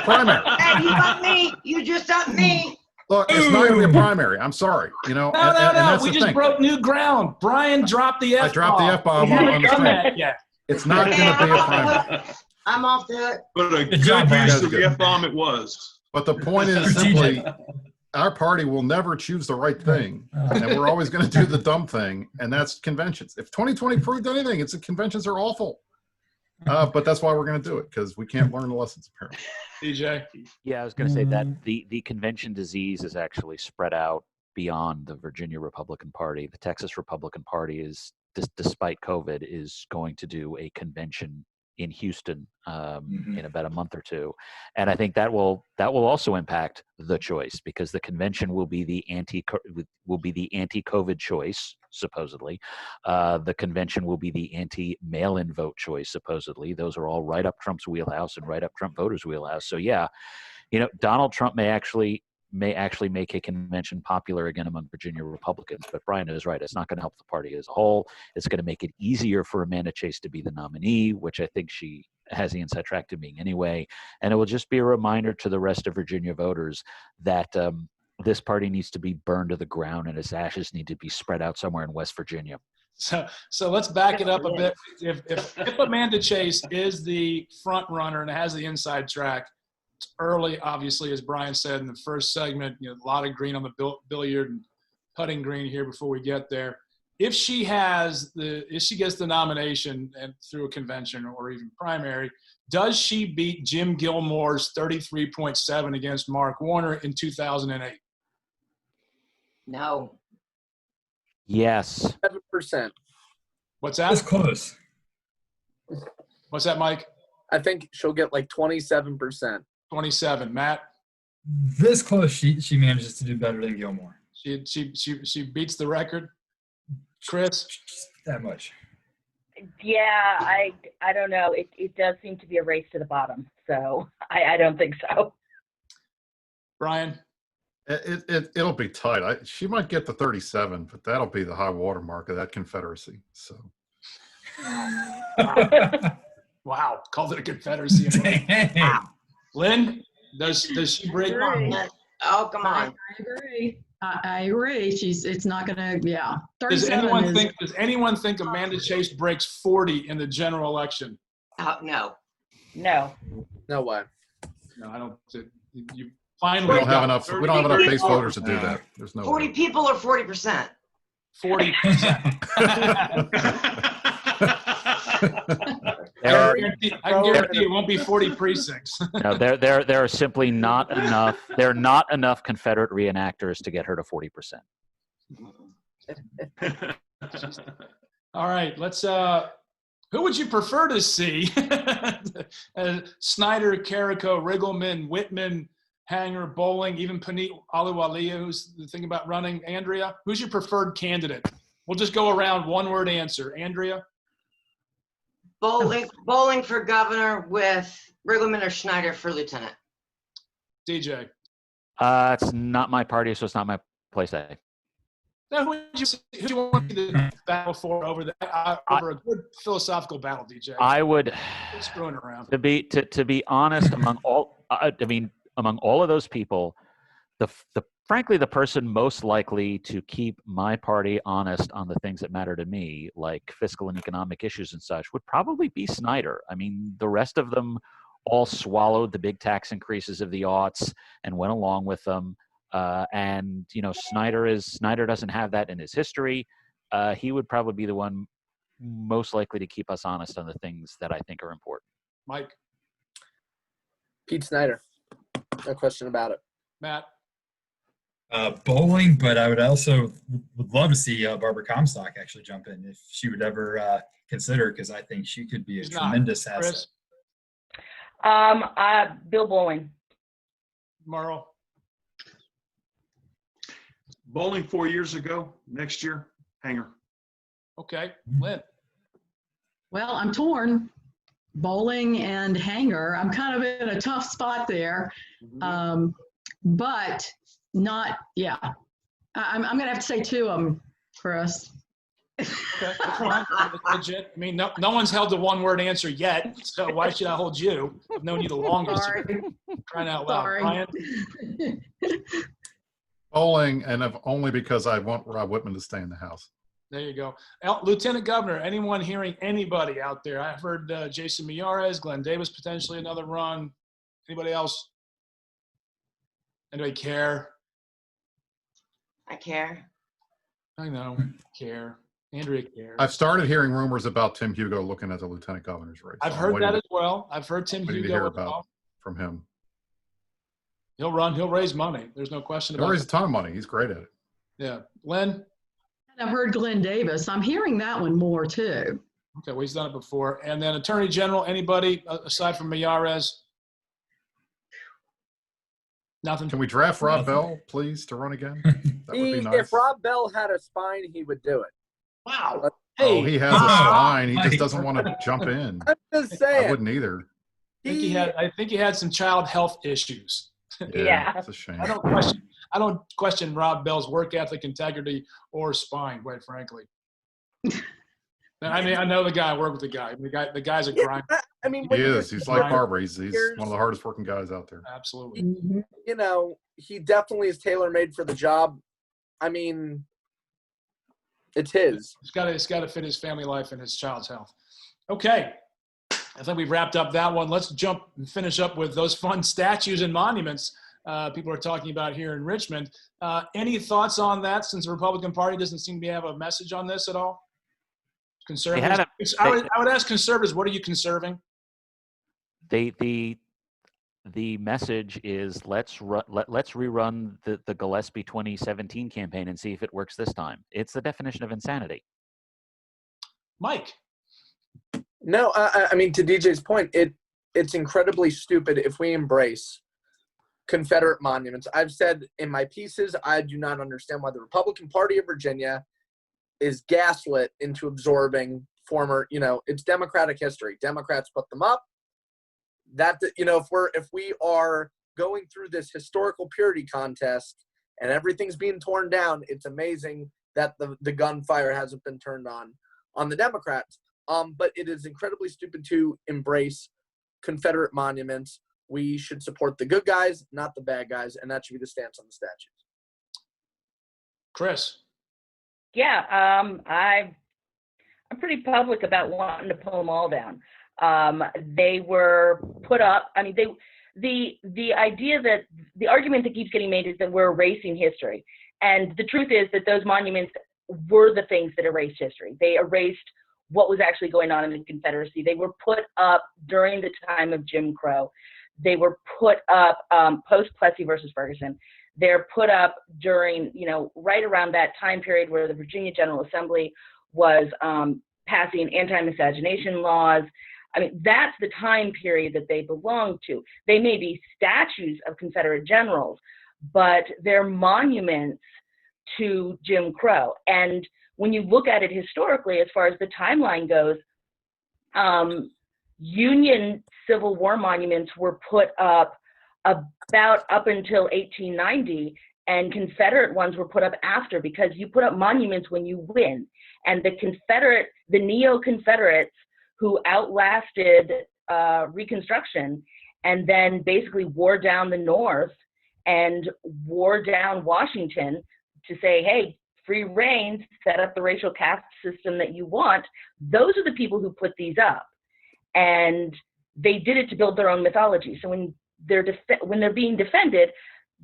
primary. Hey, you upped me. You just upped me. Look, it's not going to be a primary. I'm sorry. You know, No. We just broke new ground. Brian dropped the F-bomb. I dropped the F-bomb on the screen. Yeah. It's not going to be a primary. I'm off the hook. But a good job, Brian. use of the F-bomb it was. But the point is simply, our party will never choose the right thing, and we're always going to do the dumb thing, and that's conventions. If 2020 proved anything, it's that conventions are awful. But that's why we're going to do it, because we can't learn the lessons, apparently. DJ? Yeah, I was going to say that the convention disease is actually spread out beyond the Virginia Republican Party. The Texas Republican Party is, despite COVID, is going to do a convention in Houston in about a month or two, and I think that will also impact the choice, because the convention will be the anti-COVID choice, supposedly. The convention will be the anti-mail-in vote choice, supposedly. Those are all right up Trump's wheelhouse and right up Trump voters' wheelhouse. So yeah, Donald Trump may actually make a convention popular again among Virginia Republicans. But Brian is right. It's not going to help the party as a whole. It's going to make it easier for Amanda Chase to be the nominee, which I think she has the inside track to being anyway. And it will just be a reminder to the rest of Virginia voters that this party needs to be burned to the ground and its ashes need to be spread out somewhere in West Virginia. So let's back it up a bit. If Amanda Chase is the front runner and has the inside track, it's early, obviously, as Brian said in the first segment, a lot of green on the billiard and putting green here before we get there. if she gets the nomination and through a convention or even primary, does she beat Jim Gilmore's 33.7 against Mark Warner in 2008? No. Yes. 7%. What's That's that? close. What's that, Mike? I think she'll get like 27%. 27. Matt? This close, she manages to do better than Gilmore. She beats the record. Chris? That much. Yeah, I don't know. It does seem to be a race to the bottom, so I don't think so. Brian? It'll be tight. She might get the 37, but that'll be the high water mark of that Confederacy. So. Wow, called it a Confederacy. Dang. Lynn, does she break? Oh, come on. I agree. I agree. It's not gonna. Yeah. Does 37 anyone think Amanda Chase breaks 40 in the general election? No. No. No way. No, I don't. You We finally don't have got enough. 30 We don't have enough base people. voters to do that. There's no 40 way. people or 40%? 40%. There are, I can guarantee it won't be 40 precincts. no, there are simply not enough. There are not enough Confederate reenactors to get her to 40%. All right, let's. Who would you prefer to see? Snyder, Carrico, Riggleman, Whitman, Hanger, Bowling, even Panit Aluwalia, who's thinking about running. Andrea, who's your preferred candidate? We'll just go around, one-word answer. Andrea? Bowling for governor with Riggleman or Schneider for lieutenant. DJ? It's not my party, so it's not my place. Now, who do you want to battle for over a good philosophical battle, DJ? I would. Quit screwing around. To be honest, among all of those people, frankly, the person most likely to keep my party honest on the things that matter to me, like fiscal and economic issues and such, would probably be Snyder. I mean, the rest of them all swallowed the big tax increases of the aughts and went along with them. And Snyder doesn't have that in his history. He would probably be the one most likely to keep us honest on the things that I think are important. Mike? Pete Snyder. No question about it. Matt? Bowling, but I would love to see Barbara Comstock actually jump in if she would ever consider, because I think she could be a tremendous asset. Bill Bowling. Merle? Bowling 4 years ago. Next year, Hanger. Okay. Lynn? Well, I'm torn. Bowling and Hanger. I'm kind of in a tough spot there, but not. Yeah, I'm gonna have to say two of them, Chris. Okay, that's fine. That's legit. I mean, no one's held the one-word answer yet, so why should I hold you? I've known you the longest. Sorry. Crying out loud. Sorry. Brian? Bowling, and only because I want Rob Whitman to stay in the House. There you go. Lieutenant Governor, anyone hearing anybody out there? I've heard Jason Miyares, Glenn Davis, potentially another run. Anybody else? Anybody care? I care. I know. Care. Andrea cares. I've started hearing rumors about Tim Hugo looking at the lieutenant governor's race. I've heard that as well. I've heard Tim Waiting to Hugo hear as well. about from him. He'll run. He'll raise money. There's no question He'll about raise it. a ton of money. He's great at it. Yeah. Len? I've heard Glenn Davis. I'm hearing that one more too. Okay, well, he's done it before. And then Attorney General, anybody aside from Miyares? Nothing. Can we draft Rob Bell, please, to run again? That would be nice. If Rob Bell had a spine, he would do it. Wow. Oh, Hey, he has a spine. He just doesn't want to jump in. I'm just saying. I wouldn't either. I think he had some child health issues. Yeah. It's a shame. I don't question Rob Bell's work ethic, integrity, or spine, quite frankly. I mean, I know the guy. I work with the guy. The guy's a grind. I mean, He is. He's like Right. Barbara. He's one of the hardest working guys out there. Absolutely. you know, he definitely is tailor-made for the job. I mean, it's his. It's got to fit his family life and his child's health. Okay. I think we've wrapped up that one. Let's jump and finish up with those fun statues and monuments. people are talking about here in Richmond. Any thoughts on that, since the Republican Party doesn't seem to have a message on this at all? Conservatives? I would ask conservatives, what are you conserving? The message is let's rerun the Gillespie 2017 campaign and see if it works this time. It's the definition of insanity. Mike. No, I mean, to DJ's point, it's incredibly stupid if we embrace Confederate monuments. I've said in my pieces, I do not understand why the Republican Party of Virginia is gaslit into absorbing former, it's Democratic history. Democrats put them up. That, if we are going through this historical purity contest and everything's being torn down, it's amazing that the gunfire hasn't been turned on the Democrats. But it is incredibly stupid to embrace Confederate monuments. We should support the good guys, not the bad guys, and that should be the stance on the statues. Chris. Yeah, I'm pretty public about wanting to pull them all down. They were put up. I mean, the idea that the argument that keeps getting made is that we're erasing history, and the truth is that those monuments were the things that erased history. They erased what was actually going on in the Confederacy. They were put up during the time of Jim Crow. They were put up post Plessy versus Ferguson. They're put up during, right around that time period where the Virginia General Assembly was passing anti-miscegenation laws. I mean, that's the time period that they belong to. They may be statues of Confederate generals, but they're monuments to Jim Crow. And when you look at it historically, as far as the timeline goes, Union Civil War monuments were put up about up until 1890, and Confederate ones were put up after, because you put up monuments when you win. And the neo-Confederates who outlasted Reconstruction and then basically wore down the North and wore down Washington to say, hey, free reign, set up the racial caste system that you want. Those are the people who put these up. And they did it to build their own mythology. So when they're being defended,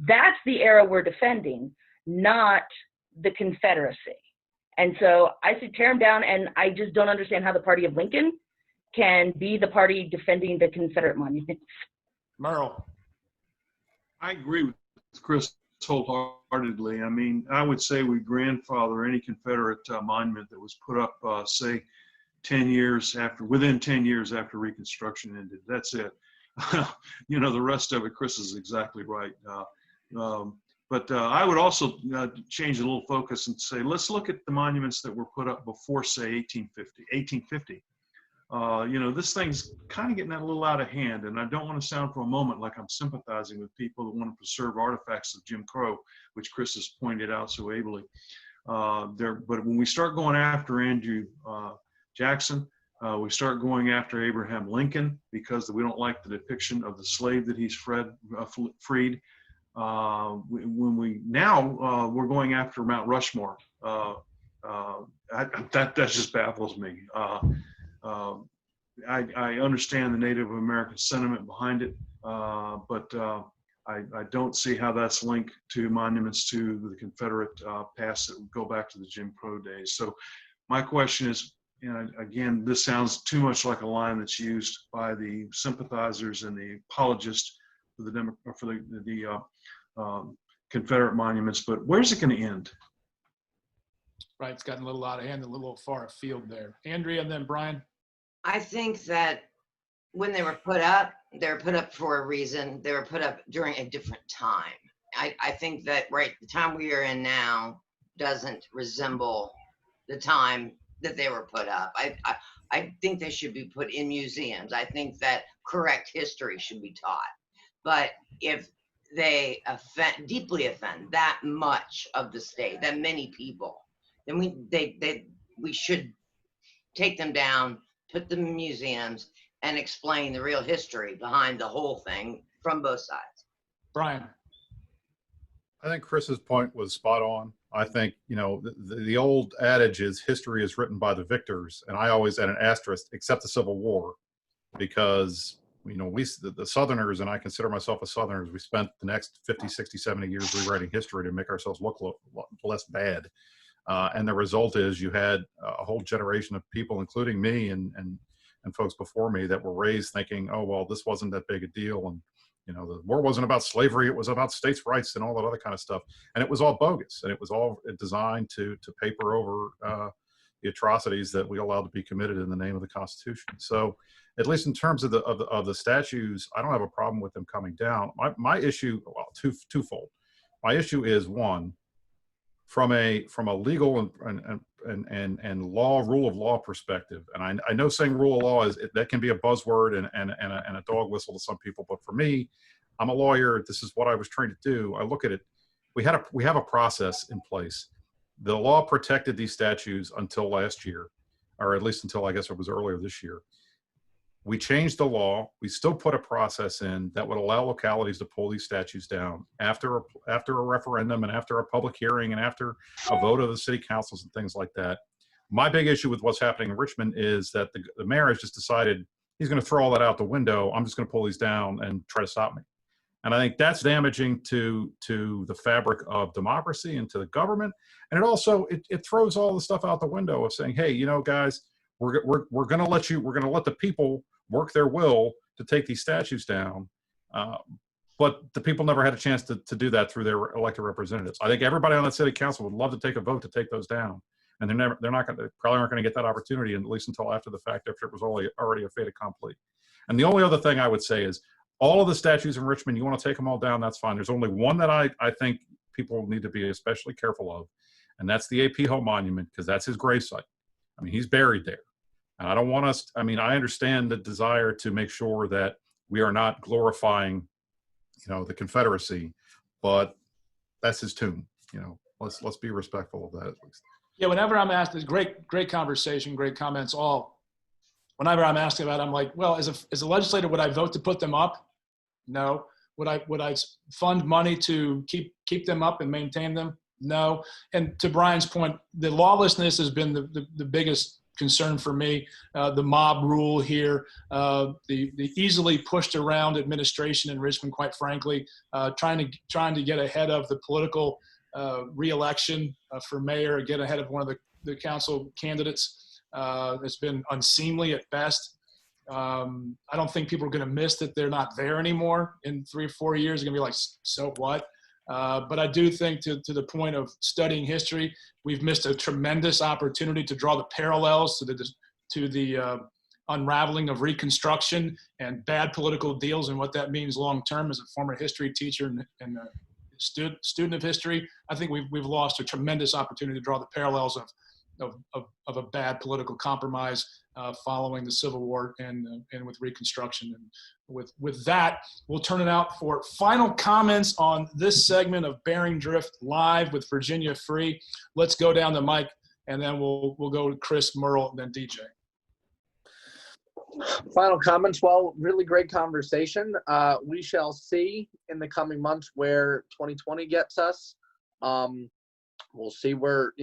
that's the era we're defending, not the Confederacy. And so I say tear them down, and I just don't understand how the party of Lincoln can be the party defending the Confederate monuments. Merle. I agree with Chris wholeheartedly. I mean, I would say we grandfather any Confederate monument that was put up, say, within 10 years after Reconstruction ended. That's it. The rest of it, Chris is exactly right. But I would also change a little focus and say, let's look at the monuments that were put up before, say, 1850. This thing's kind of getting a little out of hand, and I don't want to sound for a moment like I'm sympathizing with people that want to preserve artifacts of Jim Crow, which Chris has pointed out so ably. But when we start going after Andrew Jackson, we start going after Abraham Lincoln because we don't like the depiction of the slave that he's freed. We're going after Mount Rushmore. That just baffles me. I understand the Native American sentiment behind it, but I don't see how that's linked to monuments to the Confederate past that go back to the Jim Crow days. So my question is, again, this sounds too much like a line that's used by the sympathizers and the apologists for the Confederate monuments, but where's it going to end? Right, it's gotten a little out of hand, a little far afield there. Andrea, and then Brian. I think that when they were put up for a reason. They were put up during a different time. I think that the time we are in now doesn't resemble the time that they were put up. I think they should be put in museums. I think that correct history should be taught. But if they deeply offend that much of the state, that many people, then we should take them down, put them in museums, and explain the real history behind the whole thing from both sides. Brian. I think Chris's point was spot on. I think, the old adage is history is written by the victors. And I always add an asterisk, except the Civil War, because the Southerners, and I consider myself a Southerner, we spent the next 50, 60, 70 years rewriting history to make ourselves look less bad. And the result is you had a whole generation of people, including me and folks before me, that were raised thinking, oh, well, this wasn't that big a deal. And, the war wasn't about slavery. It was about states' rights and all that other kind of stuff. And it was all bogus. And it was all designed to paper over the atrocities that we allowed to be committed in the name of the Constitution. So at least in terms of the statues, I don't have a problem with them coming down. My issue, well, twofold. My issue is, one, from a legal and law, rule of law perspective, and I know saying rule of law that can be a buzzword and a dog whistle to some people, but for me, I'm a lawyer. This is what I was trained to do. I look at it. We have a process in place. The law protected these statues until last year, or at least until I guess it was earlier this year. We changed the law. We still put a process in that would allow localities to pull these statues down after a referendum and after a public hearing and after a vote of the city councils and things like that. My big issue with what's happening in Richmond is that the mayor has just decided he's going to throw all that out the window. I'm just going to pull these down and try to stop me. And I think that's damaging to the fabric of democracy and to the government. And it also it throws all the stuff out the window of saying, hey, guys, we're going to let the people work their will to take these statues down. But the people never had a chance to do that through their elected representatives. I think everybody on that city council would love to take a vote to take those down. And they probably aren't going to get that opportunity, at least until after the fact, after it was already a fait accompli. And the only other thing I would say is all of the statues in Richmond, you want to take them all down, that's fine. There's only one that I think people need to be especially careful of, and that's the A.P. Hill Monument, because that's his gravesite. I mean, he's buried there. And I don't want us, I understand the desire to make sure that we are not glorifying, the Confederacy, but that's his tomb. Let's be respectful of that at least. Yeah, whenever I'm asked, this great conversation, great comments, all. Whenever I'm asked about it, I'm like, well, as a legislator, would I vote to put them up? No. Would I fund money to keep them up and maintain them? No. And to Brian's point, the lawlessness has been the biggest concern for me. The mob rule here, the easily pushed around administration in Richmond, quite frankly, trying to get ahead of the political re-election for mayor, get ahead of one of the council candidates. It's been unseemly at best. I don't think people are going to miss that they're not there anymore in 3 or 4 years. They're going to be like, so what? But I do think to the point of studying history, we've missed a tremendous opportunity to draw the parallels to the unraveling of Reconstruction and bad political deals and what that means long term. As a former history teacher and a student of history, I think we've lost a tremendous opportunity to draw the parallels of a bad political compromise following the Civil War and with Reconstruction. And with that, we'll turn it out for final comments on this segment of Bearing Drift Live with Virginia Free. Let's go down the mic, and then we'll go to Chris, Merle, and then DJ. Final comments. Well, really great conversation. We shall see in the coming months where 2020 gets us. We'll see where,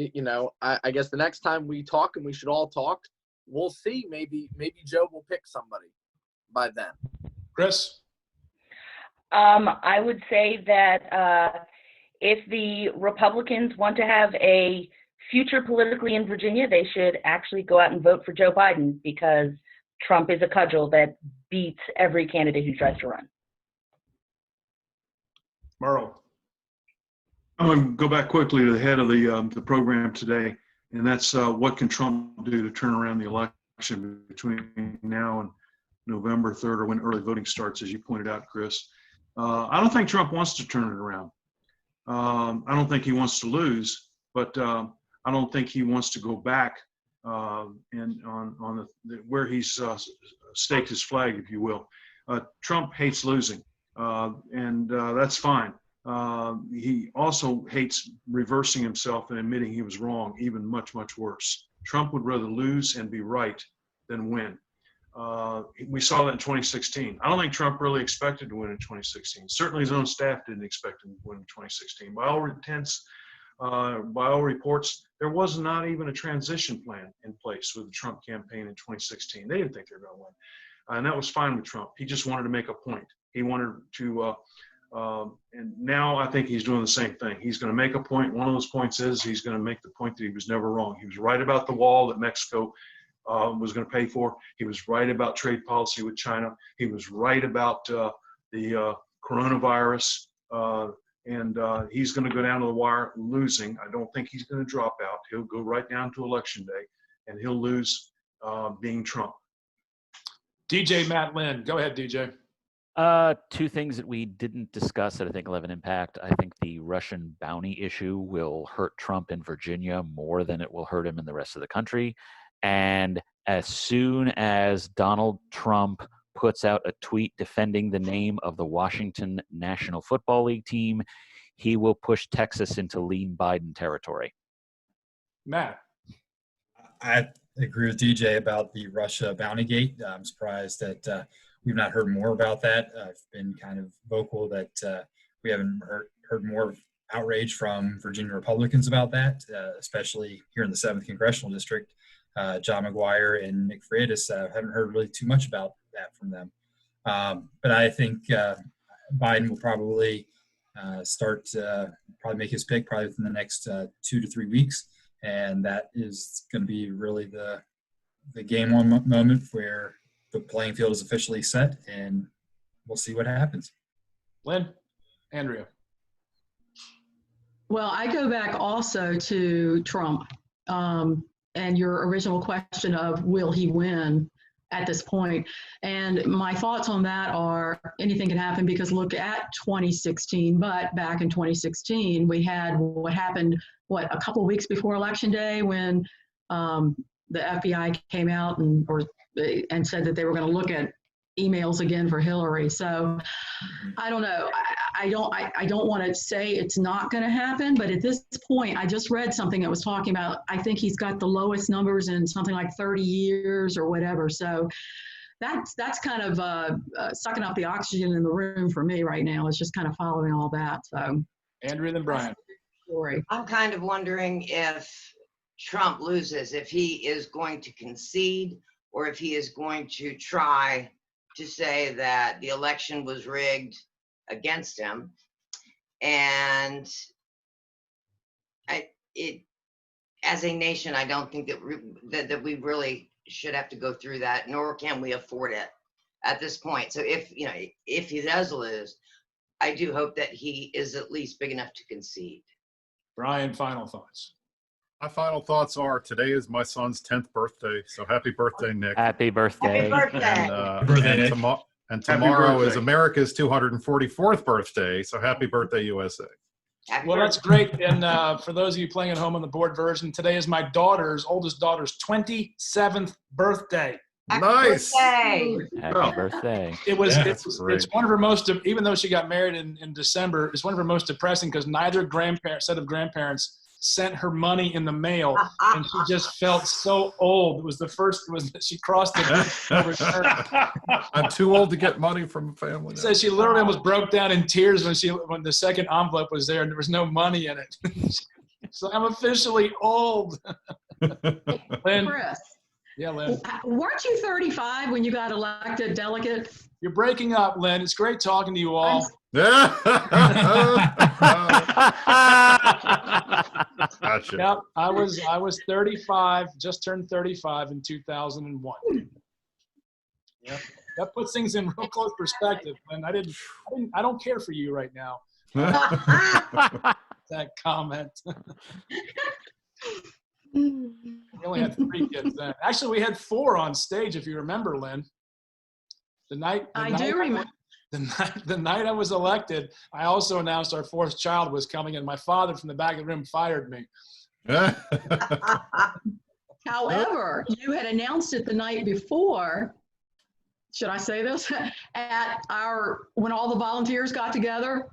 I guess the next time we talk, and we should all talk, we'll see. Maybe Joe will pick somebody by then. Chris? I would say that if the Republicans want to have a future politically in Virginia, they should actually go out and vote for Joe Biden, because Trump is a cudgel that beats every candidate who tries to run. Merle? I'm going to go back quickly to the head of the program today, and that's what can Trump do to turn around the election between now and November 3rd, or when early voting starts, as you pointed out, Chris. I don't think Trump wants to turn it around. I don't think he wants to lose, but I don't think he wants to go back and on where he's staked his flag, if you will. Trump hates losing, and that's fine. He also hates reversing himself and admitting he was wrong, even much, much worse. Trump would rather lose and be right than win. We saw that in 2016. I don't think Trump really expected to win in 2016. Certainly his own staff didn't expect him to win in 2016. By all intents, by all reports, there was not even a transition plan in place with the Trump campaign in 2016. They didn't think they were going to win. and that was fine with Trump. He just wanted to make a point. He wanted to, and now I think he's doing the same thing. He's going to make a point. One of those points is he's going to make the point that he was never wrong. He was right about the wall that Mexico was going to pay for. He was right about trade policy with China. He was right about the coronavirus. And he's going to go down to the wire losing. I don't think he's going to drop out. He'll go right down to election day, and he'll lose being Trump. DJ Matt Lynn. Go ahead, DJ. Two things that we didn't discuss that I think will have an impact. I think the Russian bounty issue will hurt Trump in Virginia more than it will hurt him in the rest of the country. And as soon as Donald Trump puts out a tweet defending the name of the Washington National Football League team, he will push Texas into lean Biden territory. Matt. I agree with DJ about the Russia bounty gate. I'm surprised that we've not heard more about that. I've been kind of vocal that we haven't heard more outrage from Virginia Republicans about that, especially here in the 7th Congressional District. John McGuire and Nick Freitas haven't heard really too much about that from them. But I think Biden will probably probably make his pick probably within the next 2 to 3 weeks. And that is going to be really the game on moment where the playing field is officially set, and we'll see what happens. Lynn, Andrea. Well, I go back also to Trump and your original question of will he win at this point. And my thoughts on that are anything can happen because look at 2016, but back in 2016, we had what happened, a couple of weeks before Election Day when the FBI came out and said that they were going to look at emails again for Hillary. So I don't know. I don't want to say it's not going to happen, but at this point, I just read something that was talking about, I think he's got the lowest numbers in something like 30 years or whatever. So that's kind of sucking up the oxygen in the room for me right now. It's just kind of following all that. So Andrea, then Brian. I'm kind of wondering if Trump loses, if he is going to concede or if he is going to try to say that the election was rigged against him. And as a nation, I don't think that we really should have to go through that, nor can we afford it at this point. So if he does lose, I do hope that he is at least big enough to concede. Brian, final thoughts. My final thoughts are today is my son's 10th birthday. So happy birthday, Nick. Happy birthday. Happy birthday. And tomorrow is America's 244th birthday. So happy birthday, USA. Well, that's great. And for those of you playing at home on the board version, today is my oldest daughter's 27th birthday. Nice. Happy birthday. It's one of her most, even though she got married in December, it's one of her most depressing because neither set of grandparents sent her money in the mail, and she just felt so old. It was she crossed the I'm too old to get money from a family. Says she literally almost broke down in tears when the second envelope was there and there was no money in it. So I'm officially old. Lynn. Chris. Yeah, Lynn. Weren't you 35 when you got elected delegate? You're breaking up, Lynn. It's great talking to you all. Gotcha. Yep, I was 35, just turned 35 in 2001. Yep, that puts things in real close perspective. And I don't care for you right now. That comment. We only had 3 kids then. Actually, we had 4 on stage, if you remember, Lynn. I do remember. The night I was elected, I also announced our 4th child was coming, and my father from the back of the room fired me. However, you had announced it the night before. Should I say this? When all the volunteers got together,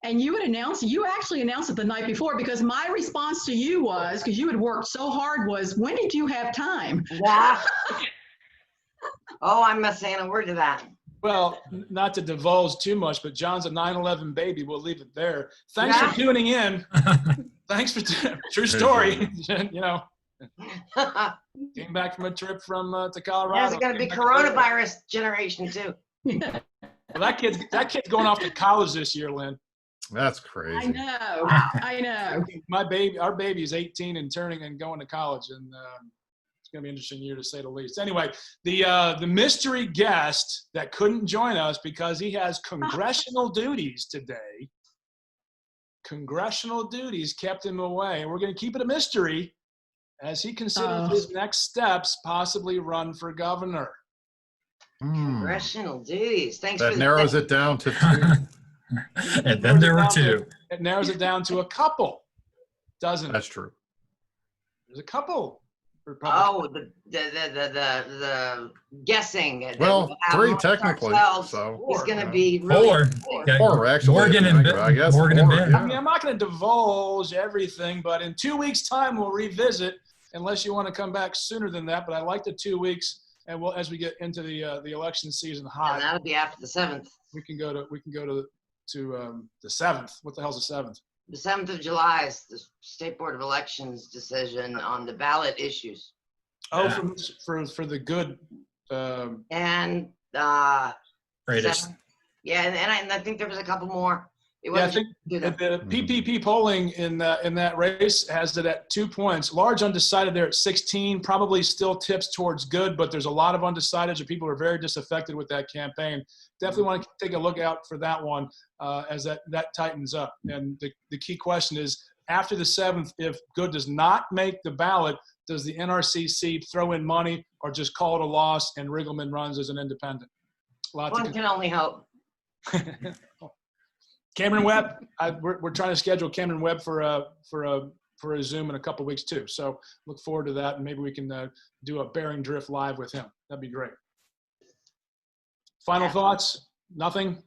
and you actually announced it the night before, because my response to you was, because you had worked so hard, was, when did you have time? Yeah. Oh, I'm not saying a word to that. Well, not to divulge too much, but John's a 9/11 baby. We'll leave it there. Thanks for tuning in. Thanks for true story. Came back from a trip from to Colorado. There's going to be Came back to Florida. coronavirus generation too. Well, that kid's going off to college this year, Lynn. That's I crazy. know. I know. Our baby is 18 and turning and going to college, and it's going to be an interesting year to say the least. Anyway, the mystery guest that couldn't join us because he has congressional duties today. Congressional duties kept him away, and we're going to keep it a mystery as he considers his next steps, possibly run for governor. Congressional duties. Thanks That for narrows it down to 2. And then there were 2. It narrows it down to a couple, doesn't it? That's true. There's a couple. Oh, the guessing. Well, 3 amongst technically. ourselves So is going to yeah. be really 4. Okay. 4 actually. Morgan and I guess Morgan and 4, Ben. I mean, I'm not going to divulge everything, but in 2 weeks' time, we'll revisit. Unless you want to come back sooner than that, but I like the 2 weeks, and we'll as we get into the election season And hot, that'll be after the 7th. we can go to the 7th. What the hell's the 7th? The 7th of July is the State Board of Elections decision on the ballot issues. Oh, Yeah. for the good. And Greatest. 7th. Yeah, and I think there was a couple more. It Yeah, I wasn't think just the PPP polling in that race has it at 2 points. Large undecided there at 16, probably still tips towards good, but there's a lot of undecideds or people who are very disaffected with that campaign. Definitely want to take a look out for that one as that tightens up. And the key question is, after the 7th, if good does not make the ballot, does the NRCC throw in money or just call it a loss and Riggleman runs as an independent? one can only hope. Cameron Webb, we're trying to schedule Cameron Webb for a Zoom in a couple weeks too. So look forward to that, and maybe we can do a Bearing Drift live with him. That'd be great. Final thoughts? Nothing?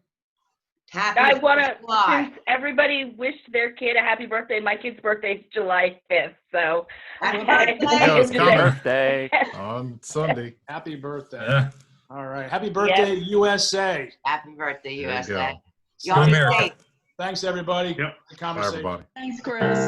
Happy I want to, July. since everybody wished their kid a happy birthday, my kid's birthday is July 5th, so. Happy Yeah, it's coming. Birthday. On Sunday. Happy birthday. Yeah. All right. Happy birthday, USA. Happy birthday, There you USA. go. Y'all be America. safe. Thanks, everybody. Yep. The Bye, conversation. everybody. Thanks, Chris.